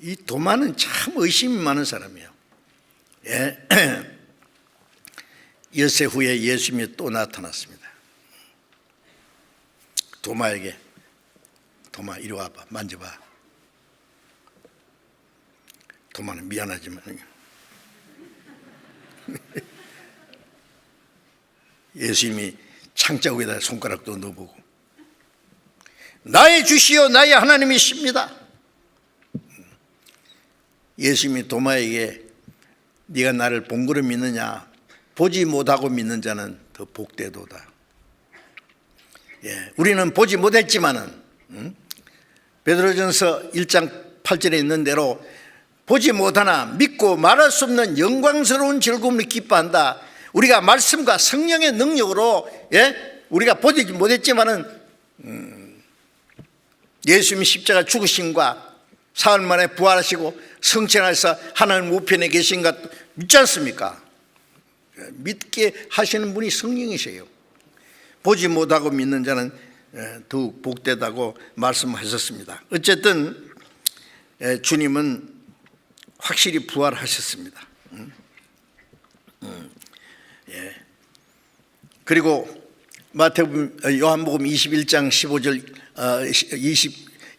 이 도마는 참 의심이 많은 사람이에요. 엿새 후에 예수님이 또 나타났습니다. 도마에게 도마 이리 와봐, 만져봐. 도마는 미안하지만 예수님이 창자국에다 손가락도 넣어보고 나의 주시오 나의 하나님이십니다. 예수님이 도마에게 네가 나를 본거로 믿느냐, 보지 못하고 믿는 자는 더 복되도다. 우리는 보지 못했지만은 베드로전서 1장 8절에 있는 대로 보지 못하나 믿고 말할 수 없는 영광스러운 즐거움을 기뻐한다. 우리가 말씀과 성령의 능력으로 우리가 보지 못했지만은 예수님이 십자가 죽으심과 사흘 만에 부활하시고 성천하셔서 하나님 우편에 계신 것 믿지 않습니까? 믿게 하시는 분이 성령이세요. 보지 못하고 믿는 자는 더욱 복되다고 말씀하셨습니다. 어쨌든 주님은 확실히 부활하셨습니다. 그리고 요한복음 21장 15절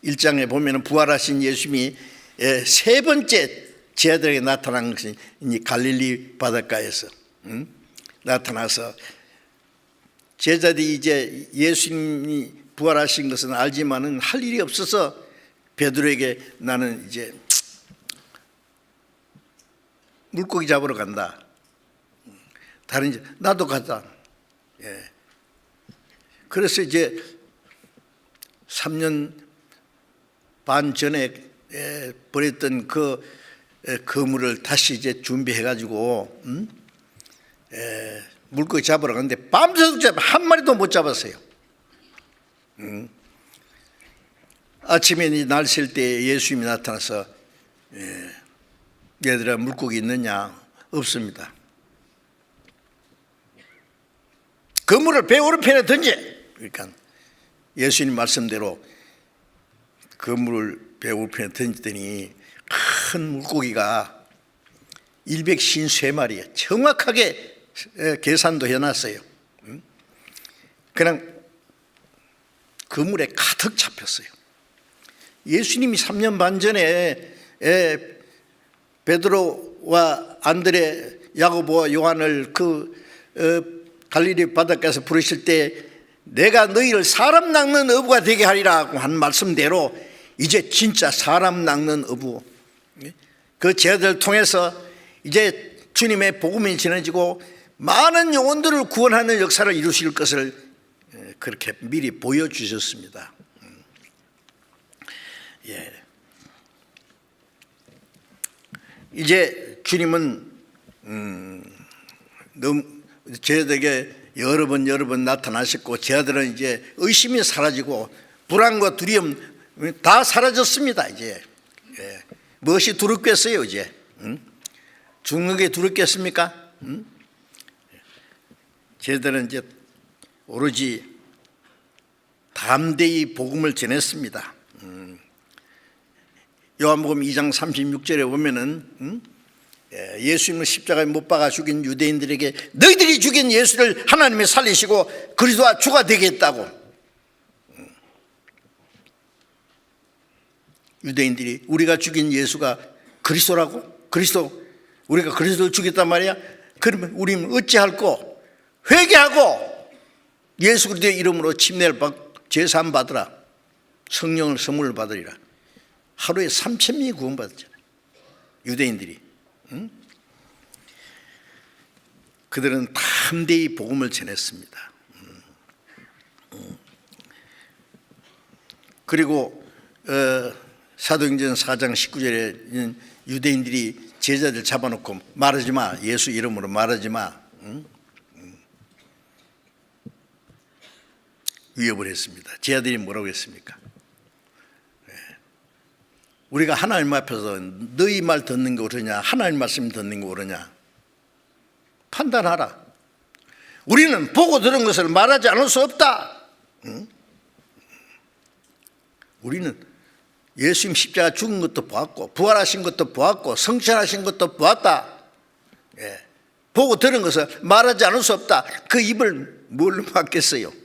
21장에 보면 부활하신 예수님이 세 번째 제자들에게 나타난 것이 갈릴리 바닷가에서 나타나서 제자들이 이제 예수님이 부활하신 것은 알지만은 할 일이 없어서 베드로에게 나는 이제 물고기 잡으러 간다. 다른 이제 나도 가자. 그래서 이제 3년 반 전에 버렸던 그 그물을 다시 이제 준비해가지고 물고기 잡으러 갔는데 밤새도록 한 마리도 못 잡았어요. 아침에 날 셀 때 예수님이 나타나서 얘들아 물고기 있느냐? 없습니다. 그물을 배 오른편에 던져. 그러니까 예수님 말씀대로 그물을 배 오른편에 던지더니 큰 물고기가 153마리에 정확하게 계산도 해놨어요. 그냥 그물에 가득 잡혔어요. 예수님이 3년 반 전에 베드로와 안드레, 야고보와 요한을 갈릴리 바닷가에서 부르실 때 내가 너희를 사람 낚는 어부가 되게 하리라고 한 말씀대로 이제 진짜 사람 낚는 어부, 그 제자들을 통해서 이제 주님의 복음이 전해지고 많은 영혼들을 구원하는 역사를 이루실 것을 그렇게 미리 보여주셨습니다. 이제 주님은 제자들에게 여러 번 나타나셨고 제자들은 이제 의심이 사라지고 불안과 두려움 다 사라졌습니다. 이제 무엇이 두렵겠어요? 이제 죽는 게 두렵겠습니까? 제자들은 이제 오로지 담대히 복음을 전했습니다. 요한복음 2장 36절에 보면은 예수님을 십자가에 못 박아 죽인 유대인들에게 너희들이 죽인 예수를 하나님이 살리시고 그리스도와 주가 되겠다고, 유대인들이 우리가 죽인 예수가 그리스도라고? 우리가 그리스도를 죽였단 말이야? 그러면 우리는 어찌할꼬? 회개하고 예수 그리스도의 이름으로 침례를 받고 제사함 받으라, 성령을 선물을 받으리라. 하루에 3,000명이 구원받았잖아요, 유대인들이. 그들은 담대히 복음을 전했습니다. 그리고 사도행전 4장 19절에 유대인들이 제자들 잡아놓고 말하지 마, 예수 이름으로 말하지 마, 위협을 했습니다. 제자들이 뭐라고 했습니까? 우리가 하나님 앞에서 너희 말 듣는 거 옳으냐, 하나님 말씀 듣는 거 옳으냐 판단하라. 우리는 보고 들은 것을 말하지 않을 수 없다. 우리는 예수님 십자가 죽은 것도 보았고 부활하신 것도 보았고 성천하신 것도 보았다. 보고 들은 것을 말하지 않을 수 없다. 그 입을 뭘로 막겠어요?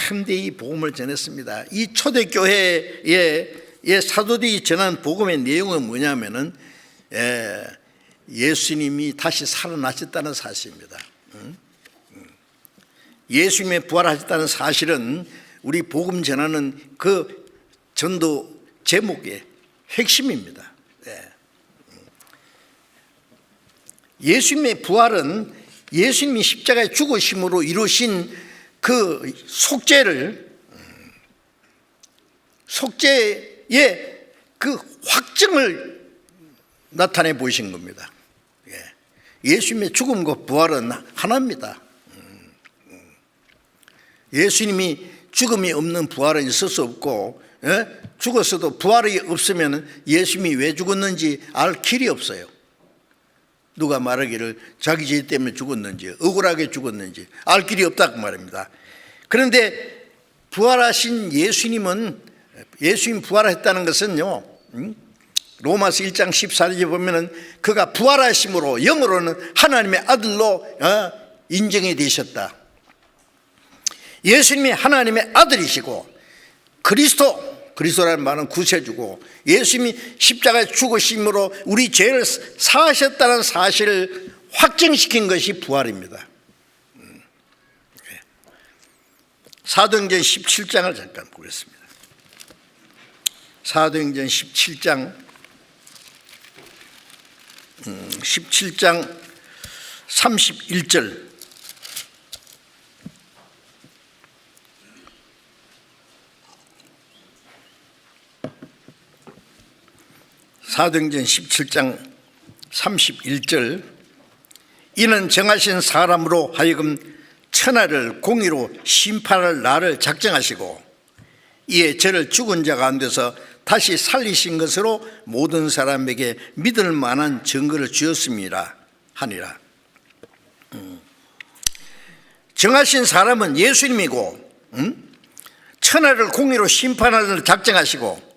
담대히 복음을 전했습니다. 이 초대교회의 사도들이 전한 복음의 내용은 뭐냐면은 예수님이 다시 살아나셨다는 사실입니다. 예수님의 부활하셨다는 사실은 우리 복음 전하는 그 전도 제목의 핵심입니다. 예수님의 부활은 예수님이 십자가에 죽으심으로 이루신 그 속죄의 그 확증을 나타내 보이신 겁니다. 예수님의 죽음과 부활은 하나입니다. 예수님이 죽음이 없는 부활은 있을 수 없고, 죽었어도 부활이 없으면 예수님이 왜 죽었는지 알 길이 없어요. 누가 말하기를 자기 죄 때문에 죽었는지, 억울하게 죽었는지 알 길이 없다고 말합니다. 그런데 부활하신 예수님은, 예수님 부활했다는 것은요, 로마서 1장 14절에 보면은 그가 부활하심으로 영으로는 하나님의 아들로 인정이 되셨다. 예수님이 하나님의 아들이시고 그리스도라는 말은 구세주고, 예수님이 십자가에 죽으심으로 우리 죄를 사하셨다는 사실을 확정시킨 것이 부활입니다. 사도행전 17장을 잠깐 보겠습니다. 사도행전 17장 31절. 사도행전 17장 31절. 이는 정하신 사람으로 하여금 천하를 공의로 심판할 날을 작정하시고, 이에 저를 죽은 자 가운데서 다시 살리신 것으로 모든 사람에게 믿을 만한 증거를 주었습니다 하니라. 정하신 사람은 예수님이고, 천하를 공의로 심판할 날을 작정하시고,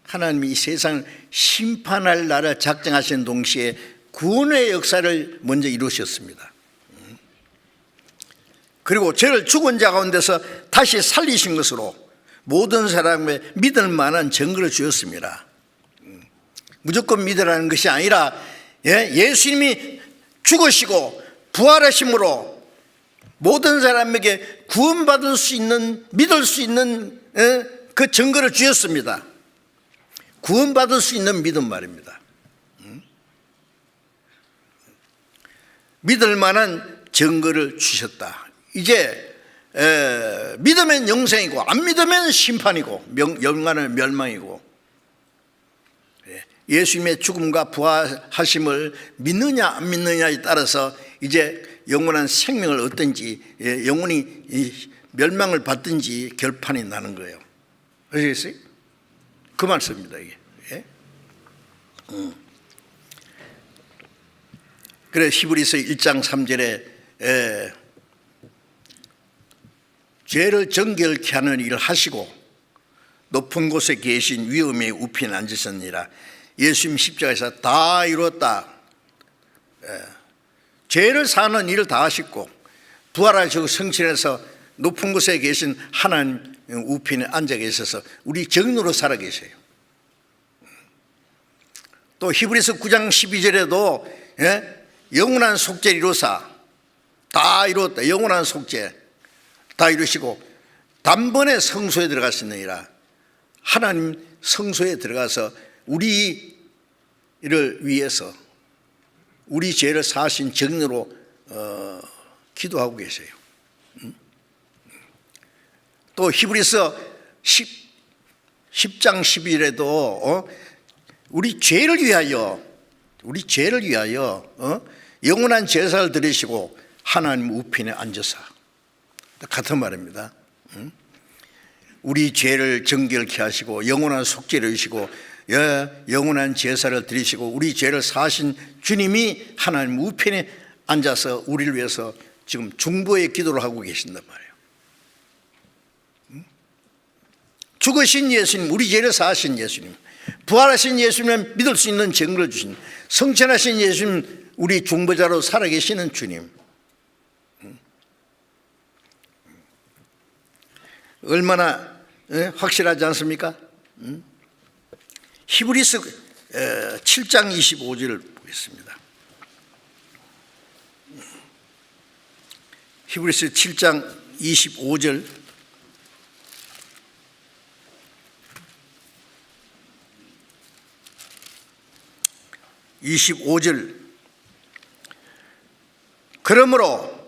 하나님이 이 세상을 심판할 날을 작정하신 동시에 구원의 역사를 먼저 이루셨습니다. 그리고 저를 죽은 자 가운데서 다시 살리신 것으로 모든 사람의 믿을 만한 증거를 주었습니다. 무조건 믿으라는 것이 아니라, 예수님이 죽으시고 부활하심으로 모든 사람에게 구원받을 수 있는, 믿을 수 있는 그 증거를 주셨습니다. 구원받을 수 있는 믿음 말입니다. 믿을 만한 증거를 주셨다. 이제 믿으면 영생이고 안 믿으면 심판이고 영원의 멸망이고, 예수님의 죽음과 부활하심을 믿느냐 안 믿느냐에 따라서 이제 영원한 생명을 얻든지 영원히 멸망을 받든지 결판이 나는 거예요. 아시겠어요? 그 말씀입니다, 이게. 그래 히브리서 1장 3절에 죄를 정결케 하는 일을 하시고 높은 곳에 계신 위엄의 우편에 앉으셨느니라. 예수님 십자가에서 다 이루었다. 죄를 사는 일을 다 하셨고 부활하시고 성취해서 높은 곳에 계신 하나님 우편에 앉아 계셔서 우리 정의로 살아 계세요. 또 히브리서 9장 12절에도 영원한 속죄를 이루사 다 이루었다. 영원한 속죄 다 이루시고 단번에 성소에 들어가시느니라. 하나님 성소에 들어가서 우리를 위해서 우리 죄를 사하신 정의로 기도하고 계세요. 또 히브리서 10장 11절에도 우리 죄를 위하여 영원한 제사를 드리시고 하나님 우편에 앉으사, 같은 말입니다. 우리 죄를 정결케 하시고 영원한 속죄를 주시고 영원한 제사를 드리시고 우리 죄를 사하신 주님이 하나님 우편에 앉아서 우리를 위해서 지금 중보의 기도를 하고 계신단 말이에요. 죽으신 예수님, 우리 죄를 사하신 예수님, 부활하신 예수님을 믿을 수 있는 증거를 주신, 성천하신 예수님, 우리 중보자로 살아계시는 주님, 얼마나 확실하지 않습니까? 히브리서 7장 25절을 보겠습니다. 히브리서 7장 25절, 그러므로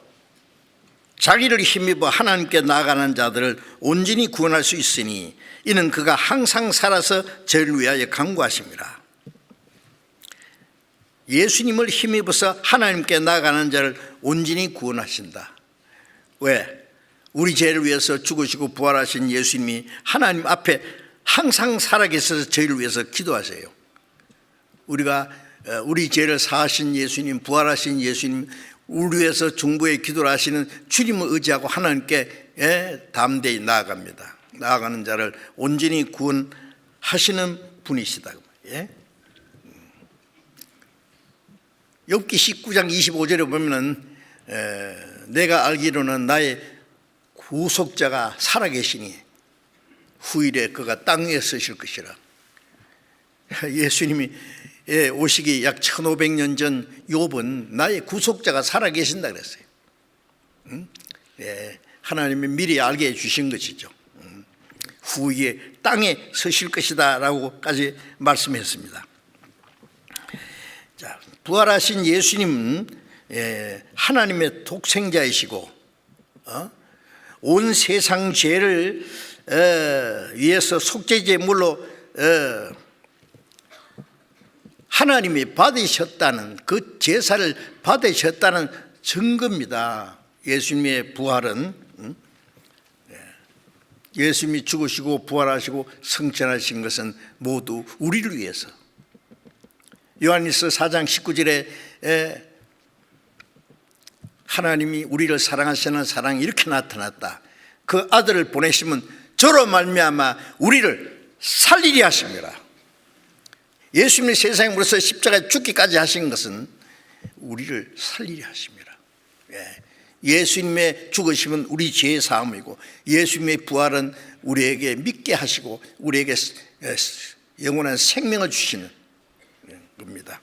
자기를 힘입어 하나님께 나아가는 자들을 온전히 구원할 수 있으니 이는 그가 항상 살아서 저를 위하여 간구하심이라. 예수님을 힘입어서 하나님께 나아가는 자를 온전히 구원하신다. 왜? 우리 죄를 위해서 죽으시고 부활하신 예수님이 하나님 앞에 항상 살아계셔서 저희를 위해서 기도하세요. 우리가 우리 죄를 사하신 예수님, 부활하신 예수님, 우리 위해서 중보의 기도를 하시는 주님을 의지하고 하나님께 담대히 나아갑니다. 나아가는 자를 온전히 구원하시는 분이시다. 욥기 19장 25절에 보면은 내가 알기로는 나의 구속자가 살아계시니 후일에 그가 땅 위에 서실 것이라. 예수님이 오시기 약 1500년 전 욥은 나의 구속자가 살아계신다 그랬어요. 하나님이 미리 알게 해주신 것이죠. 후에 땅에 서실 것이다 라고까지 말씀했습니다. 자, 부활하신 예수님은 하나님의 독생자이시고 온 세상 죄를 위해서 속죄제물로 하나님이 받으셨다는, 그 제사를 받으셨다는 증거입니다. 예수님의 부활은 예수님이 죽으시고 부활하시고 승천하신 것은 모두 우리를 위해서. 요한일서 4장 19절에 하나님이 우리를 사랑하시는 사랑이 이렇게 나타났다. 그 아들을 보내시면 저로 말미암아 우리를 살리려 하십니다. 예수님이 세상에 오셔서 십자가에 죽기까지 하신 것은 우리를 살리려 하십니다. 예수님의 죽으심은 우리 죄의 사함이고 예수님의 부활은 우리에게 믿게 하시고 우리에게 영원한 생명을 주시는 겁니다.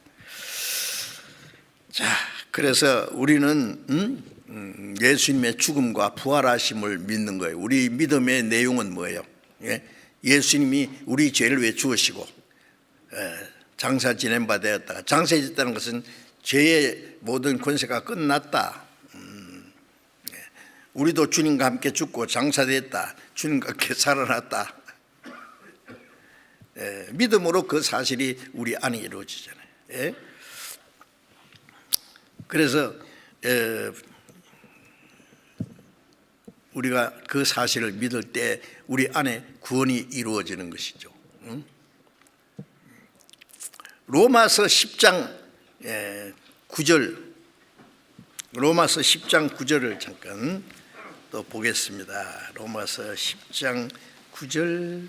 자, 그래서 우리는 예수님의 죽음과 부활하심을 믿는 거예요. 우리 믿음의 내용은 뭐예요? 예수님이 우리 죄를 위해 죽으시고 장사 지낸 바 되었다가, 장사해졌다는 것은 죄의 모든 권세가 끝났다. 우리도 주님과 함께 죽고 장사됐다. 주님과 함께 살아났다. 믿음으로 그 사실이 우리 안에 이루어지잖아요. 그래서 우리가 그 사실을 믿을 때 우리 안에 구원이 이루어지는 것이죠. 로마서 10장 9절, 로마서 10장 9절을 잠깐 또 보겠습니다. 로마서 10장 9절.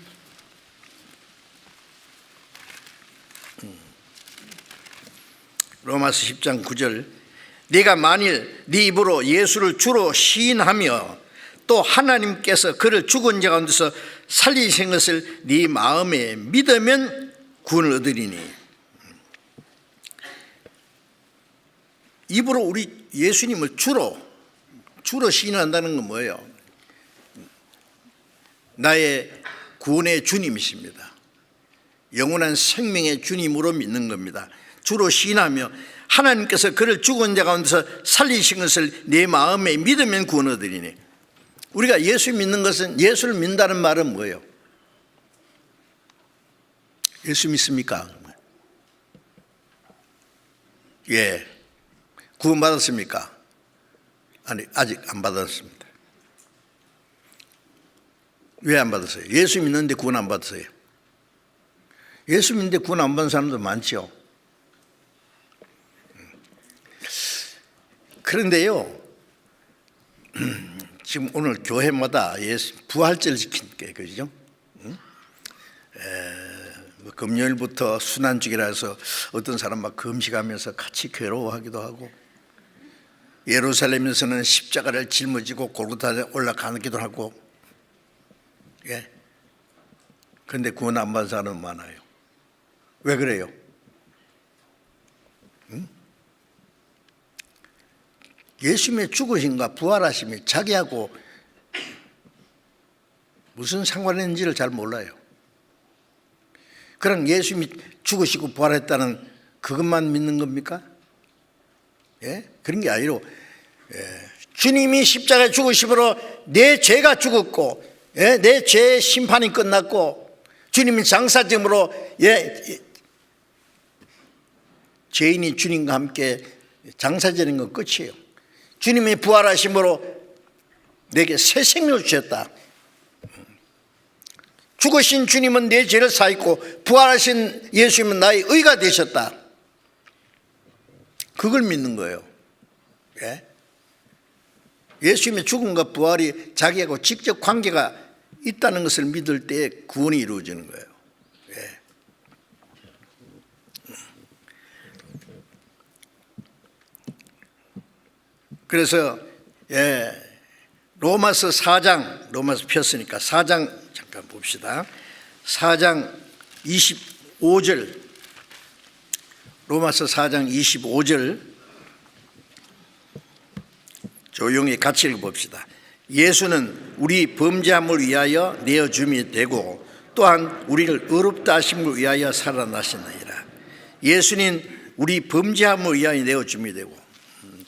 로마서 10장 9절. 네가 만일 네 입으로 예수를 주로 시인하며 또 하나님께서 그를 죽은 자 가운데서 살리신 것을 네 마음에 믿으면 구원을 얻으리니. 입으로 우리 예수님을 주로 시인한다는 건 뭐예요? 나의 구원의 주님이십니다. 영원한 생명의 주님으로 믿는 겁니다. 주로 시인하며 하나님께서 그를 죽은 자 가운데서 살리신 것을 내 마음에 믿으면 구원 얻으리니. 우리가 예수 믿는 것은, 예수를 믿는다는 말은 뭐예요? 예수 믿습니까? 예. 구원 받았습니까? 아니, 아직 안 받았습니다. 왜 안 받았어요? 예수 믿는데 구원 안 받았어요. 예수 믿는데 구원 안 받은 사람도 많죠. 그런데요, 지금 오늘 교회마다 예수 부활절 지키니까 그죠? 금요일부터 순환주기라 해서 어떤 사람 막 금식하면서 같이 괴로워하기도 하고, 예루살렘에서는 십자가를 짊어지고 골고다에 올라가기도 하고, 그런데 구원 안 받은 사람은 많아요. 왜 그래요? 예수님의 죽으심과 부활하심이 자기하고 무슨 상관인지를 잘 몰라요. 그럼 예수님이 죽으시고 부활했다는 그것만 믿는 겁니까? 예? 그런 게 아니로 주님이 십자가에 죽으심으로 내 죄가 죽었고 내 죄의 심판이 끝났고 주님이 장사짐으로 죄인이 주님과 함께 장사지는 건 끝이에요. 주님이 부활하심으로 내게 새 생명을 주셨다. 죽으신 주님은 내 죄를 사했고 부활하신 예수님은 나의 의가 되셨다. 그걸 믿는 거예요. 예? 예수님의 죽음과 부활이 자기하고 직접 관계가 있다는 것을 믿을 때 구원이 이루어지는 거예요. 예. 그래서 로마서 4장, 로마서 폈으니까 4장 잠깐 봅시다. 4장 25절, 로마서 4장 25절 조용히 같이 읽어봅시다. 예수는 우리 범죄함을 위하여 내어줌이 되고 또한 우리를 의롭다 하심을 위하여 살아나셨느니라. 예수는 우리 범죄함을 위하여 내어줌이 되고,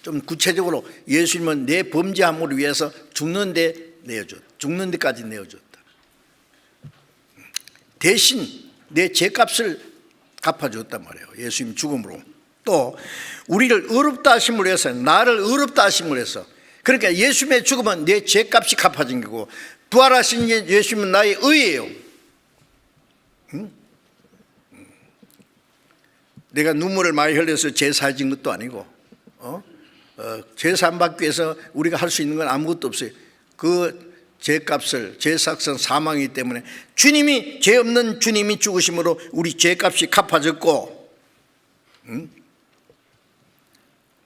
좀 구체적으로 예수님은 내 범죄함을 위해서 죽는 데까지 내어줬다. 대신 내 죄값을 갚아줬단 말이에요. 예수님 죽음으로. 또 우리를 의롭다 하심을 위해서, 나를 의롭다 하심을 위해서, 그러니까 예수님의 죽음은 내 죄값이 갚아진 거고 부활하신 예수님은 나의 의예요. 내가 눈물을 많이 흘려서 죄 사해진 것도 아니고 죄 사함 받기 위해서 우리가 할 수 있는 건 아무것도 없어요. 그 죄값을, 죄삭선 사망이기 때문에 주님이, 죄 없는 주님이 죽으심으로 우리 죄값이 갚아졌고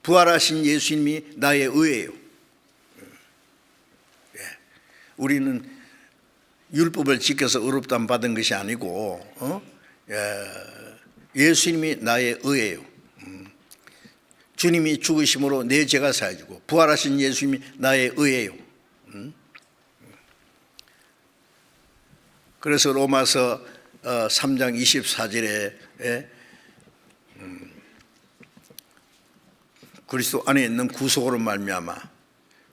부활하신 예수님이 나의 의예요. 우리는 율법을 지켜서 의롭다함 받은 것이 아니고 예수님이 나의 의예요. 주님이 죽으심으로 내 죄가 사해지고 부활하신 예수님이 나의 의예요. 그래서 로마서 3장 24절에 그리스도 안에 있는 구속으로 말미암아,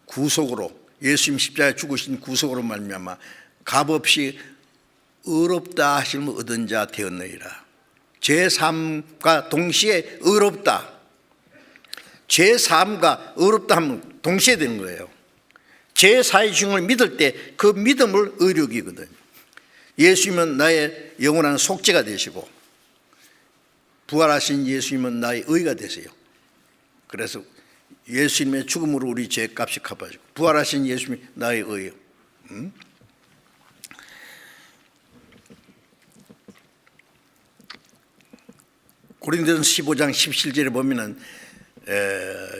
구속으로 예수님 십자가에 죽으신 구속으로 말미암아 값없이 의롭다 하심을 얻은 자 되었느니라. 제3과 동시에 의롭다, 제3과 의롭다 하면 동시에 되는 거예요. 제4의 중을 믿을 때 그 믿음을 의력이거든요. 예수님은 나의 영원한 속죄가 되시고 부활하신 예수님은 나의 의가 되세요. 그래서 예수님의 죽음으로 우리 죄값이 갚아지고 부활하신 예수님이 나의 의예요. 고린도전서 15장 17절에 보면은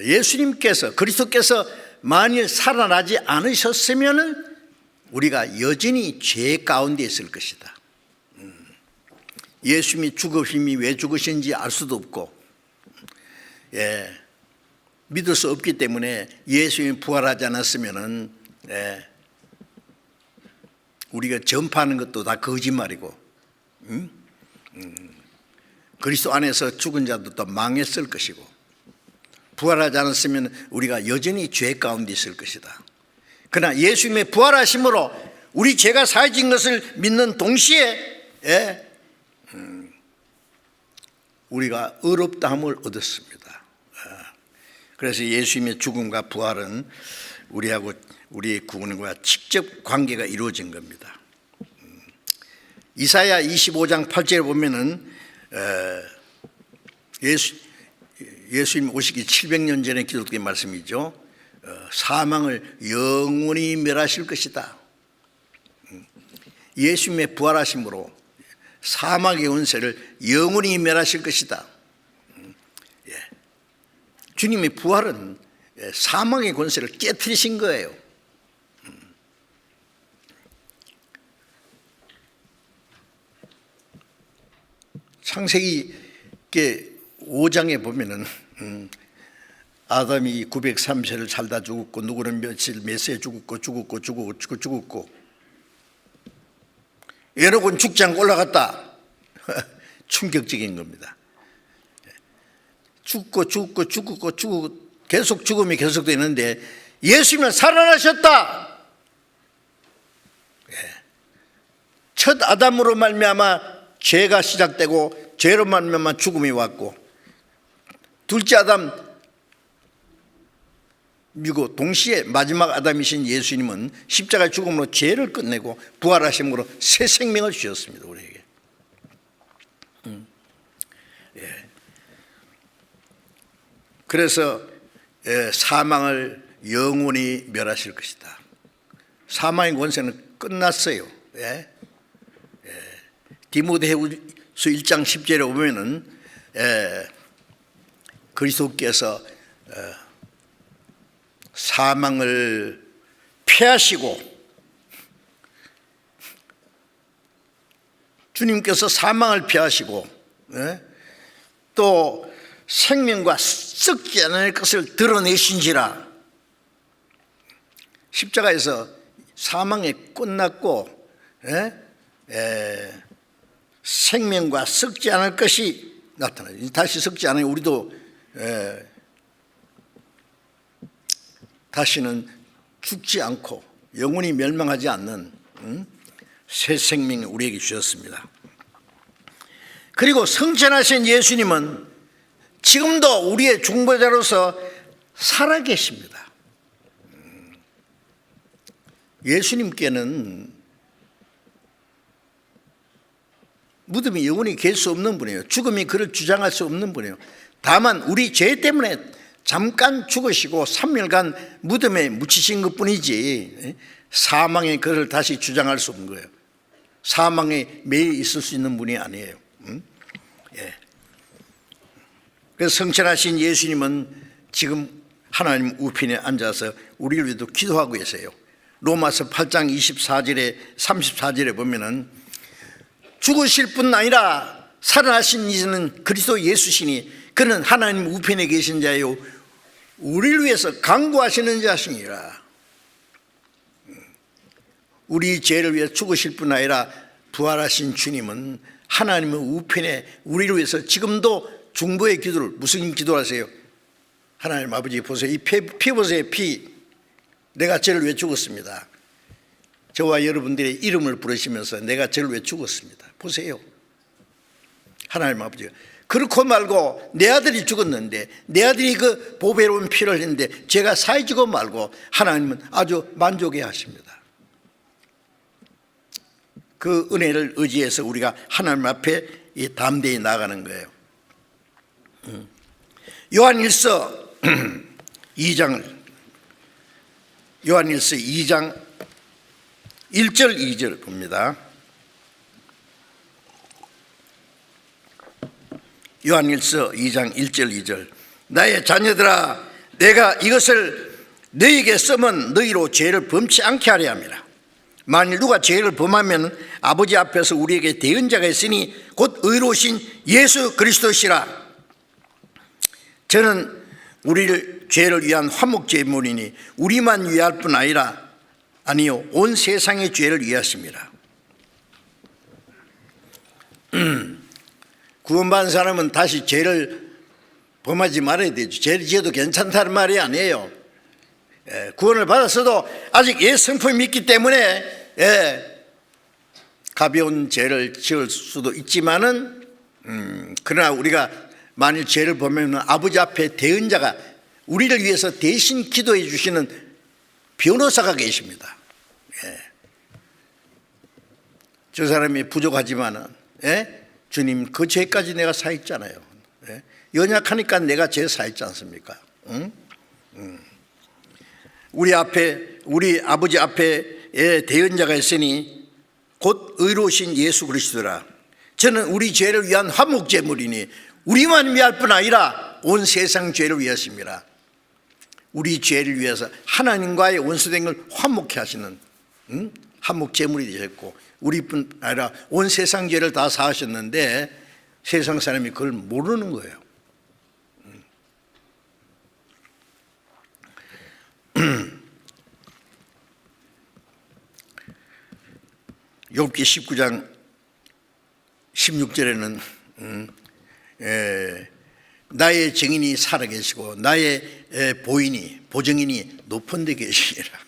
예수님께서, 그리스도께서 만일 살아나지 않으셨으면은 우리가 여전히 죄 가운데 있을 것이다. 예수님이 죽으심이 왜 죽으신지 알 수도 없고 믿을 수 없기 때문에 예수님이 부활하지 않았으면은 우리가 전파하는 것도 다 거짓말이고 그리스도 안에서 죽은 자도 망했을 것이고 부활하지 않았으면 우리가 여전히 죄 가운데 있을 것이다. 그러나 예수님의 부활하심으로 우리 죄가 사해진 것을 믿는 동시에 우리가 의롭다함을 얻었습니다. 그래서 예수님의 죽음과 부활은 우리하고 우리의 구원과 직접 관계가 이루어진 겁니다. 이사야 25장 8절에 보면은 예수님 오시기 700년 전에 기록된 말씀이죠. 사망을 영원히 멸하실 것이다. 예수님의 부활하심으로 사망의 권세를 영원히 멸하실 것이다. 주님의 부활은 사망의 권세를 깨트리신 거예요. 창세기 5장에 보면은 아담이 930세를 살다 죽었고 누구는 며칠 몇 세 죽었고 에녹은 죽지 않고 올라갔다. 충격적인 겁니다. 죽고 계속 죽음이 계속되는데 예수님은 살아나셨다. 첫 아담으로 말미암아 죄가 시작되고 죄로 말미암아 죽음이 왔고, 둘째 아담 그리고 동시에 마지막 아담이신 예수님은 십자가 죽음으로 죄를 끝내고 부활하심으로 새 생명을 주셨습니다, 우리에게. 그래서 사망을 영원히 멸하실 것이다. 사망의 권세는 끝났어요. 디모데후서 1장 10절에 보면은 그리스도께서 사망을 패하시고, 주님께서 사망을 패하시고 또 생명과 썩지 않을 것을 드러내신지라. 십자가에서 사망이 끝났고 생명과 썩지 않을 것이 나타나요. 다시 썩지 않아요. 우리도 다시는 죽지 않고 영원히 멸망하지 않는 새 생명을 우리에게 주셨습니다. 그리고 성천하신 예수님은 지금도 우리의 중보자로서 살아계십니다. 예수님께는 무덤이 영원히 계실 수 없는 분이에요. 죽음이 그를 주장할 수 없는 분이에요. 다만 우리 죄 때문에 잠깐 죽으시고 3일간 무덤에 묻히신 것뿐이지 사망의 그를 다시 주장할 수 없는 거예요. 사망에 매일 있을 수 있는 분이 아니에요. 그래서 성천하신 예수님은 지금 하나님 우편에 앉아서 우리를 위해서 기도하고 계세요. 로마서 8장 34절에 보면은 죽으실 뿐 아니라 살아나신 이는 그리스도 예수시니 그는 하나님 우편에 계신 자요 우리를 위해서 간구하시는 자시니라. 우리 죄를 위해 죽으실 뿐 아니라 부활하신 주님은 하나님의 우편에 우리를 위해서 지금도 중보의 기도를, 무슨 기도를 하세요? 하나님 아버지 보세요. 이 피 보세요. 피. 내가 죄를 위해 죽었습니다. 저와 여러분들의 이름을 부르시면서 내가 죄를 위해 죽었습니다. 보세요. 하나님 아버지가 그렇고 말고 내 아들이 죽었는데, 내 아들이 그 보배로운 피를 했는데 제가 사해지고 말고 하나님은 아주 만족해 하십니다. 그 은혜를 의지해서 우리가 하나님 앞에 담대히 나가는 거예요. 요한일서 2장 1절 2절 봅니다. 요한일서 2장 1절 2절 나의 자녀들아, 내가 이것을 너희에게 쓰면 너희로 죄를 범치 않게 하려 함이라. 만일 누가 죄를 범하면 아버지 앞에서 우리에게 대언자가 있으니 곧 의로우신 예수 그리스도시라. 저는 우리를 죄를 위한 화목제물이니 우리만 위할 뿐 아니요 온 세상의 죄를 위하십니다. 구원받은 사람은 다시 죄를 범하지 말아야 되죠. 죄를 지어도 괜찮다는 말이 아니에요. 구원을 받았어도 아직 옛 성품이 믿기 때문에 가벼운 죄를 지을 수도 있지만은 그러나 우리가 만일 죄를 범하면 아버지 앞에 대언자가, 우리를 위해서 대신 기도해 주시는 변호사가 계십니다. 저 사람이 부족하지만은 주님 그 죄까지 내가 사했잖아요. 연약하니까 내가 죄 사했지 않습니까? 우리 아버지 앞에 대언자가 있으니 곧 의로우신 예수 그리스도라. 저는 우리 죄를 위한 화목제물이니 우리만 위할 뿐 아니라 온 세상 죄를 위하십니다. 우리 죄를 위해서 하나님과의 원수된 걸 화목케 하시는 화목제물이 되셨고, 우리뿐 아니라 온 세상 죄를 다 사하셨는데 세상 사람이 그걸 모르는 거예요. 욥기 19장 16절에는 나의 증인이 살아계시고 나의 보증인이 높은 데 계시니라.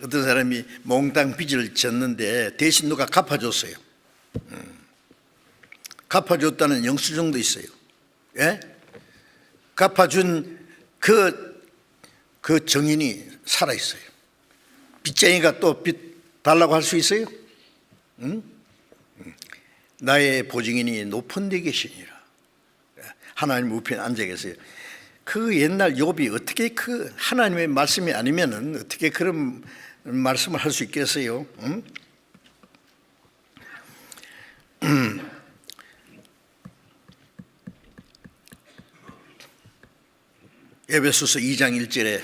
어떤 사람이 몽땅 빚을 졌는데 대신 누가 갚아줬어요. 갚아줬다는 영수증도 있어요. 예? 갚아준 그 증인이 살아있어요. 빚쟁이가 또 빚 달라고 할 수 있어요? 나의 보증인이 높은 데 계시니라. 하나님 우편에 앉아 계세요. 그 옛날 욥이 어떻게 그 하나님의 말씀이 아니면은 어떻게 그런 말씀을 할 수 있겠어요? 에베소서 2장 1절에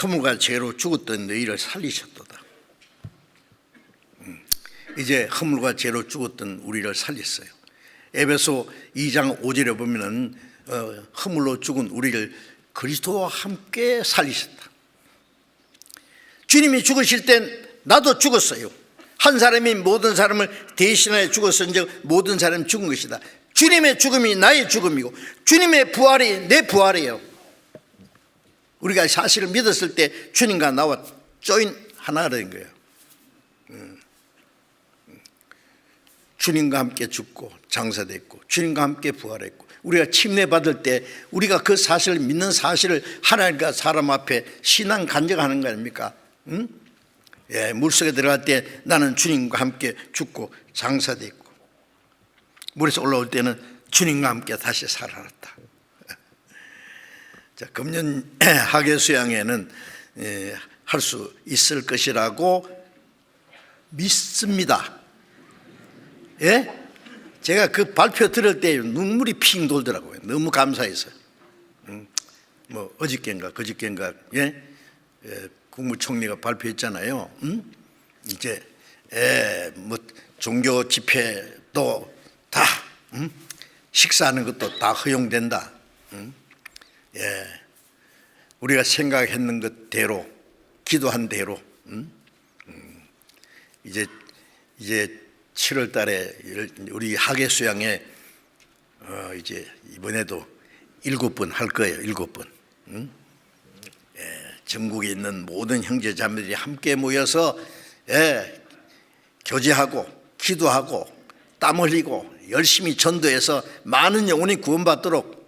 허물과 죄로 죽었던 너희를 살리셨도다. 이제 허물과 죄로 죽었던 우리를 살렸어요. 에베소 2장 5절에 보면은 허물로 죽은 우리를 그리스도와 함께 살리셨다. 주님이 죽으실 땐 나도 죽었어요. 한 사람이 모든 사람을 대신하여 죽었은즉 모든 사람이 죽은 것이다. 주님의 죽음이 나의 죽음이고 주님의 부활이 내 부활이에요. 우리가 사실을 믿었을 때 주님과 나와 조인 하나가 된 거예요. 주님과 함께 죽고 장사됐고 주님과 함께 부활했고 우리가 침례받을 때 우리가 그 사실을 믿는 사실을 하나님과 사람 앞에 신앙 간증하는 거 아닙니까? 물속에 들어갈 때 나는 주님과 함께 죽고 장사됐고 물에서 올라올 때는 주님과 함께 다시 살아났다. 자, 금년 학예 수양회는 할 수 있을 것이라고 믿습니다. 예? 제가 그 발표 들을 때 눈물이 핑 돌더라고요. 너무 감사해서. 뭐 어저께인가 그저께인가 국무총리가 발표했잖아요. 이제 뭐 종교 집회도 다 식사하는 것도 다 허용된다. 우리가 생각했는 것대로 기도한 대로 이제 7월 달에 우리 학예 수양회 이제 이번에도 7번 할 거예요. 7번. 전국에 있는 모든 형제 자매들이 함께 모여서 교제하고 기도하고 땀 흘리고 열심히 전도해서 많은 영혼이 구원받도록,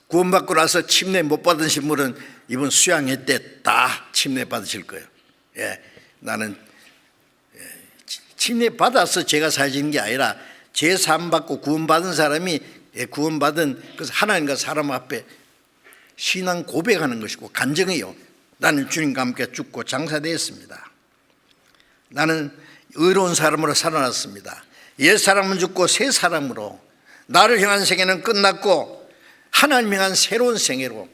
구원받고 나서 침례 못 받으신 분은 이번 수양회 때 다 침례 받으실 거예요. 나는 침례 받아서 제가 사해지는 게 아니라 죄 사함 받고 구원받은 사람이 구원받은 그래서 하나님과 사람 앞에 신앙 고백하는 것이고 간증이요. 나는 주님과 함께 죽고 장사되었습니다. 나는 의로운 사람으로 살아났습니다. 옛 사람은 죽고 새 사람으로 나를 향한 생애는 끝났고 하나님 향한 새로운 생애로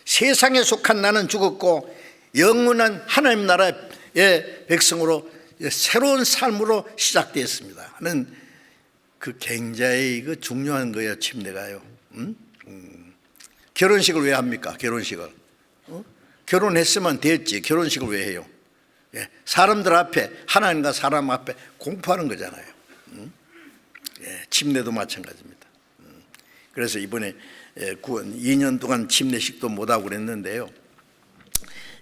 세상에 속한 나는 죽었고 영원한 하나님 나라의 백성으로 새로운 삶으로 시작되었습니다 하는 그 굉장히 그 중요한 거예요. 침례가요. 결혼식을 왜 합니까? 결혼식을 결혼했으면 됐지 결혼식을 왜 해요? 사람들 앞에 하나님과 사람 앞에 공포하는 거잖아요. 침례도 마찬가지입니다. 그래서 이번에 2년 동안 침례식도 못하고 그랬는데요.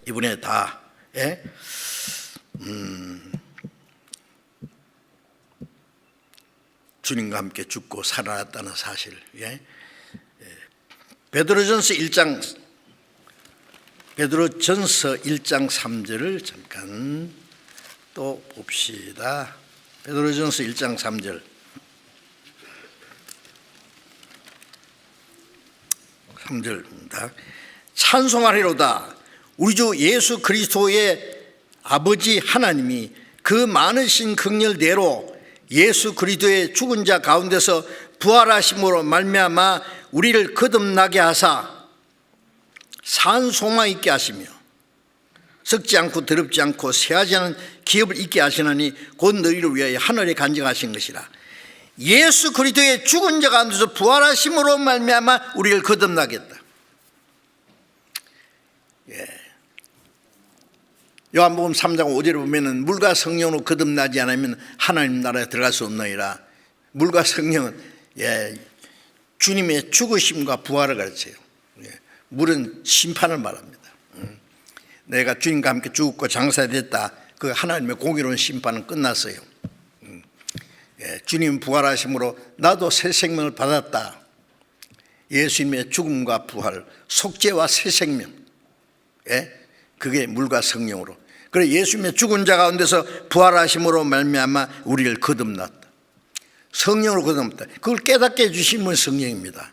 이번에 다 주님과 함께 죽고 살아났다는 사실. 베드로전서 1장 3절을 잠깐 또 봅시다. 베드로전서 1장 3절. 찬송하리로다. 우리 주 예수 그리스도의 아버지 하나님이 그 많으신 긍휼대로 예수 그리스도의 죽은 자 가운데서 부활하심으로 말미암아 우리를 거듭나게 하사 산 소망 있게 하시며 썩지 않고 더럽지 않고 쇠하지 않은 기업을 있게 하시나니 곧 너희를 위하여 하늘에 간증하신 것이라. 예수 그리스도의 죽은 자 가운데서 부활하심으로 말미암아 우리를 거듭나겠다. 요한복음 3장 5절에 보면은 물과 성령으로 거듭나지 않으면 하나님 나라에 들어갈 수 없느니라. 물과 성령은 주님의 죽으심과 부활을 가르쳐요. 물은 심판을 말합니다. 내가 주님과 함께 죽고 장사됐다. 그 하나님의 공의로운 심판은 끝났어요. 주님 부활하심으로 나도 새 생명을 받았다. 예수님의 죽음과 부활, 속죄와 새 생명, 그게 물과 성령으로. 그래 예수님의 죽은 자 가운데서 부활하심으로 말미암아 우리를 거듭났다. 성령으로 거듭났다. 그걸 깨닫게 해주신 분은 성령입니다.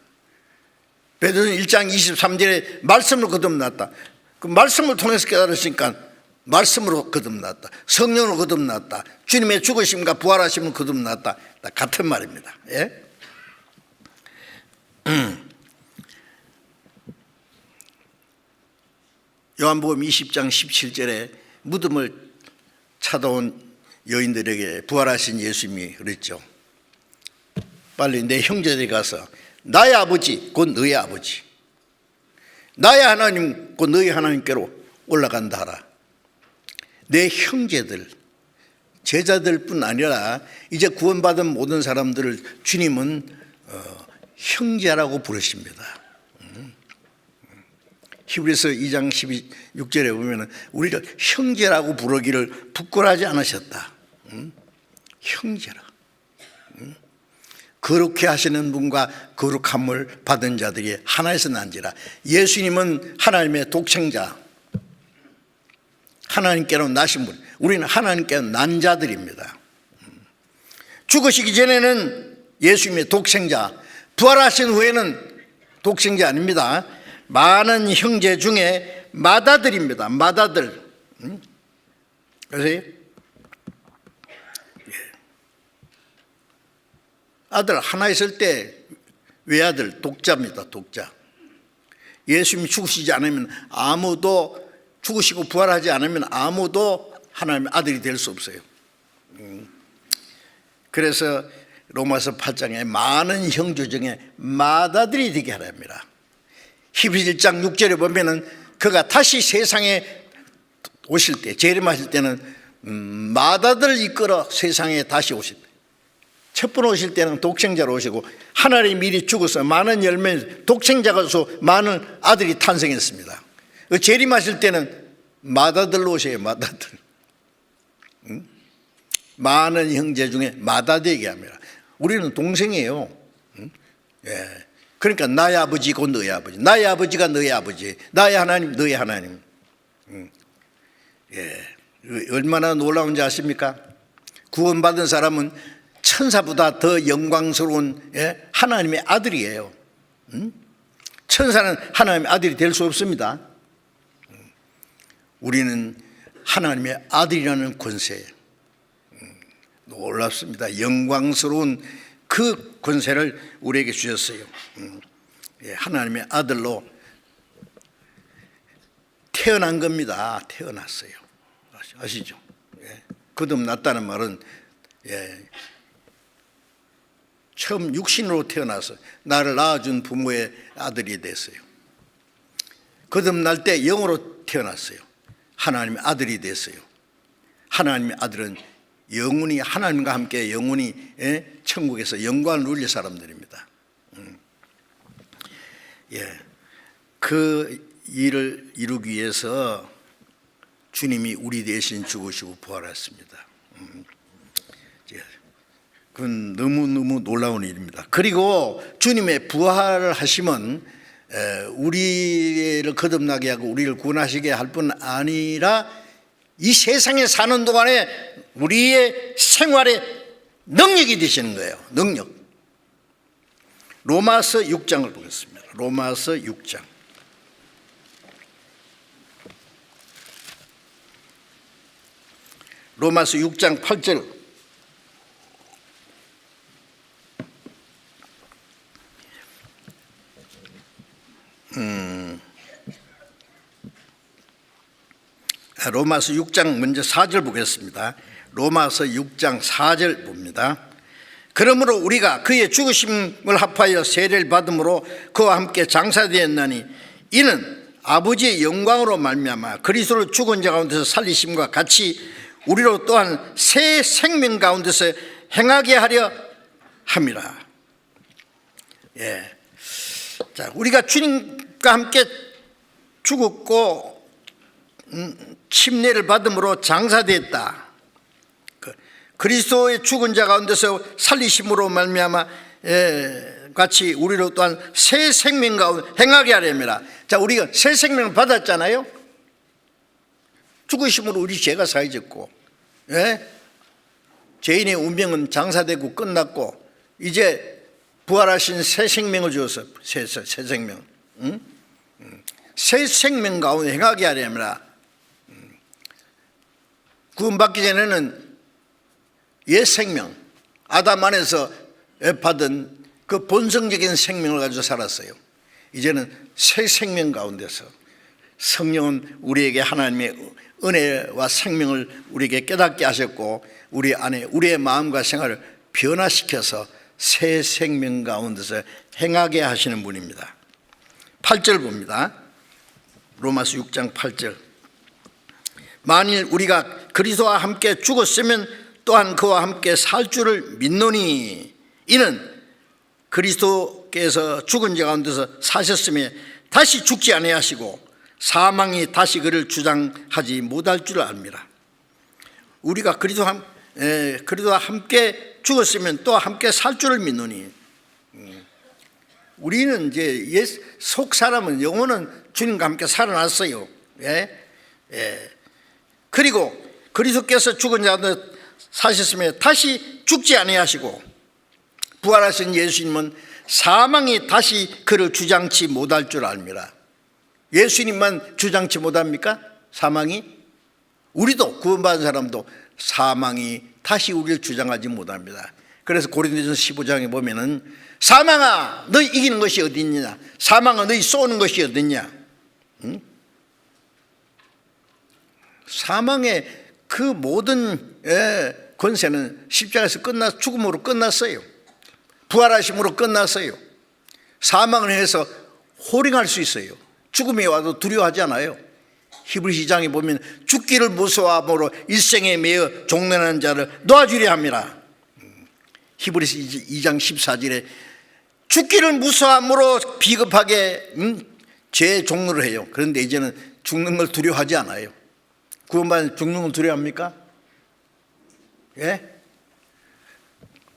베드로전 1장 23절에 말씀으로 거듭났다. 그 말씀을 통해서 깨달으시니까 말씀으로 거듭났다. 성령으로 거듭났다. 주님의 죽으심과 부활하심으로 거듭났다. 같은 말입니다. 요한복음 20장 17절에 무덤을 찾아온 여인들에게 부활하신 예수님이 그랬죠. 빨리 내 형제들이 가서 나의 아버지 곧 너의 아버지, 나의 하나님 곧 너의 하나님께로 올라간다 하라. 내 형제들, 제자들 뿐 아니라 이제 구원받은 모든 사람들을 주님은 형제라고 부르십니다. 히브리서 2장 16절에 보면 우리를 형제라고 부르기를 부끄러워하지 않으셨다. 형제라. 거룩해 하시는 분과 거룩함을 받은 자들이 하나에서 난지라. 예수님은 하나님의 독생자, 하나님께로 나신 분, 우리는 하나님께로 난 자들입니다. 죽으시기 전에는 예수님의 독생자, 부활하신 후에는 독생자 아닙니다. 많은 형제 중에 맏아들입니다. 맏아들. 그래서 아들 하나 있을 때 외아들 독자입니다. 독자. 예수님이 죽으시지 않으면 아무도, 죽으시고 부활하지 않으면 아무도 하나님의 아들이 될 수 없어요. 그래서 로마서 8장에 많은 형제 중에 맏아들이 되게 하랍니다. 히브리 1장 6절에 보면은 그가 다시 세상에 오실 때, 재림하실 때는 맏아들을 이끌어 세상에 다시 오실 때, 첫 번 오실 때는 독생자로 오시고 하나님이 미리 죽어서 많은 열매, 독생자가서 많은 아들이 탄생했습니다. 재림하실 때는 맏아들로 오셔요. 맏아들. 많은 형제 중에 맏아들 얘기합니다. 우리는 동생이에요. 그러니까 나의 아버지 곧 너의 아버지, 나의 아버지가 너의 아버지, 나의 하나님 너의 하나님. 얼마나 놀라운지 아십니까? 구원받은 사람은 천사보다 더 영광스러운 하나님의 아들이에요. 천사는 하나님의 아들이 될 수 없습니다. 우리는 하나님의 아들이라는 권세, 놀랍습니다. 영광스러운 그 권세를 우리에게 주셨어요. 하나님의 아들로 태어난 겁니다. 태어났어요. 아시죠? 거듭났다는 말은 처음 육신으로 태어나서 나를 낳아준 부모의 아들이 됐어요. 거듭날 때 영으로 태어났어요. 하나님의 아들이 됐어요. 하나님의 아들은 영원히 하나님과 함께 영원히 천국에서 영광을 누릴 사람들입니다. 그 일을 이루기 위해서 주님이 우리 대신 죽으시고 부활했습니다. 그건 너무너무 놀라운 일입니다. 그리고 주님의 부활을 하시면 우리를 거듭나게 하고 우리를 구원하시게 할 뿐 아니라 이 세상에 사는 동안에 우리의 생활에 능력이 되시는 거예요. 능력. 로마서 6장을 보겠습니다. 로마서 6장. 로마서 6장 8절. 로마서 6장 먼저 4절 보겠습니다. 로마서 6장 4절 봅니다. 그러므로 우리가 그의 죽으심을 합하여 세례를 받음으로 그와 함께 장사되었나니 이는 아버지의 영광으로 말미암아 그리스도를 죽은 자 가운데서 살리심과 같이 우리로 또한 새 생명 가운데서 행하게 하려 함이라. 예. 자, 우리가 주님과 함께 죽었고 침례를 받음으로 장사되었다. 그리스도의 죽은 자 가운데서 살리심으로 말미암아 같이 우리로 또한 새 생명 가운데 행하게 하려니라. 자, 우리가 새 생명을 받았잖아요. 죽으심으로 우리 죄가 사해졌고, 죄인의 운명은 장사되고 끝났고, 이제 부활하신 새 생명을 주어서 새 생명, 새 생명 가운데 행하게 하려니라. 구원받기 전에는 옛 생명, 아담 안에서 받은 그 본성적인 생명을 가지고 살았어요. 이제는 새 생명 가운데서 성령은 우리에게 하나님의 은혜와 생명을 우리에게 깨닫게 하셨고, 우리 안에 우리의 마음과 생활을 변화시켜서 새 생명 가운데서 행하게 하시는 분입니다. 8절 봅니다. 로마서 6장 8절. 만일 우리가 그리스도와 함께 죽었으면 또한 그와 함께 살 줄을 믿노니, 이는 그리스도께서 죽은 자 가운데서 사셨으며 다시 죽지 아니하시고 사망이 다시 그를 주장하지 못할 줄 압니다. 우리가 그리스도와 함께 죽었으면 또 함께 살 줄을 믿노니, 우리는 이제 옛 속 사람은 영혼은 주님과 함께 살아났어요. 그리고 그리스도께서 죽은 자 가운데 사셨으며 다시 죽지 아니하시고 부활하신 예수님은 사망이 다시 그를 주장치 못할 줄 압니다. 예수님만 주장치 못합니까? 사망이? 우리도, 구원받은 사람도 사망이 다시 우리를 주장하지 못합니다. 그래서 고린도전서 15장에 보면은 사망아 너희 이기는 것이 어디 있느냐, 사망아 너희 쏘는 것이 어디 있냐. 사망의 그 모든 권세는 십자가에서 죽음으로 끝났어요. 부활하심으로 끝났어요. 사망을 해서 호령할 수 있어요. 죽음이 와도 두려워하지 않아요. 히브리서 2장에 보면 죽기를 무서워함으로 일생에 매여 종련하는 자를 놓아주려 합니다. 히브리서 2장 14절에 죽기를 무서워함으로 비겁하게 죄의 종로를 해요. 그런데 이제는 죽는 걸 두려워하지 않아요. 구원받은 죽는 걸 두려워합니까? 예?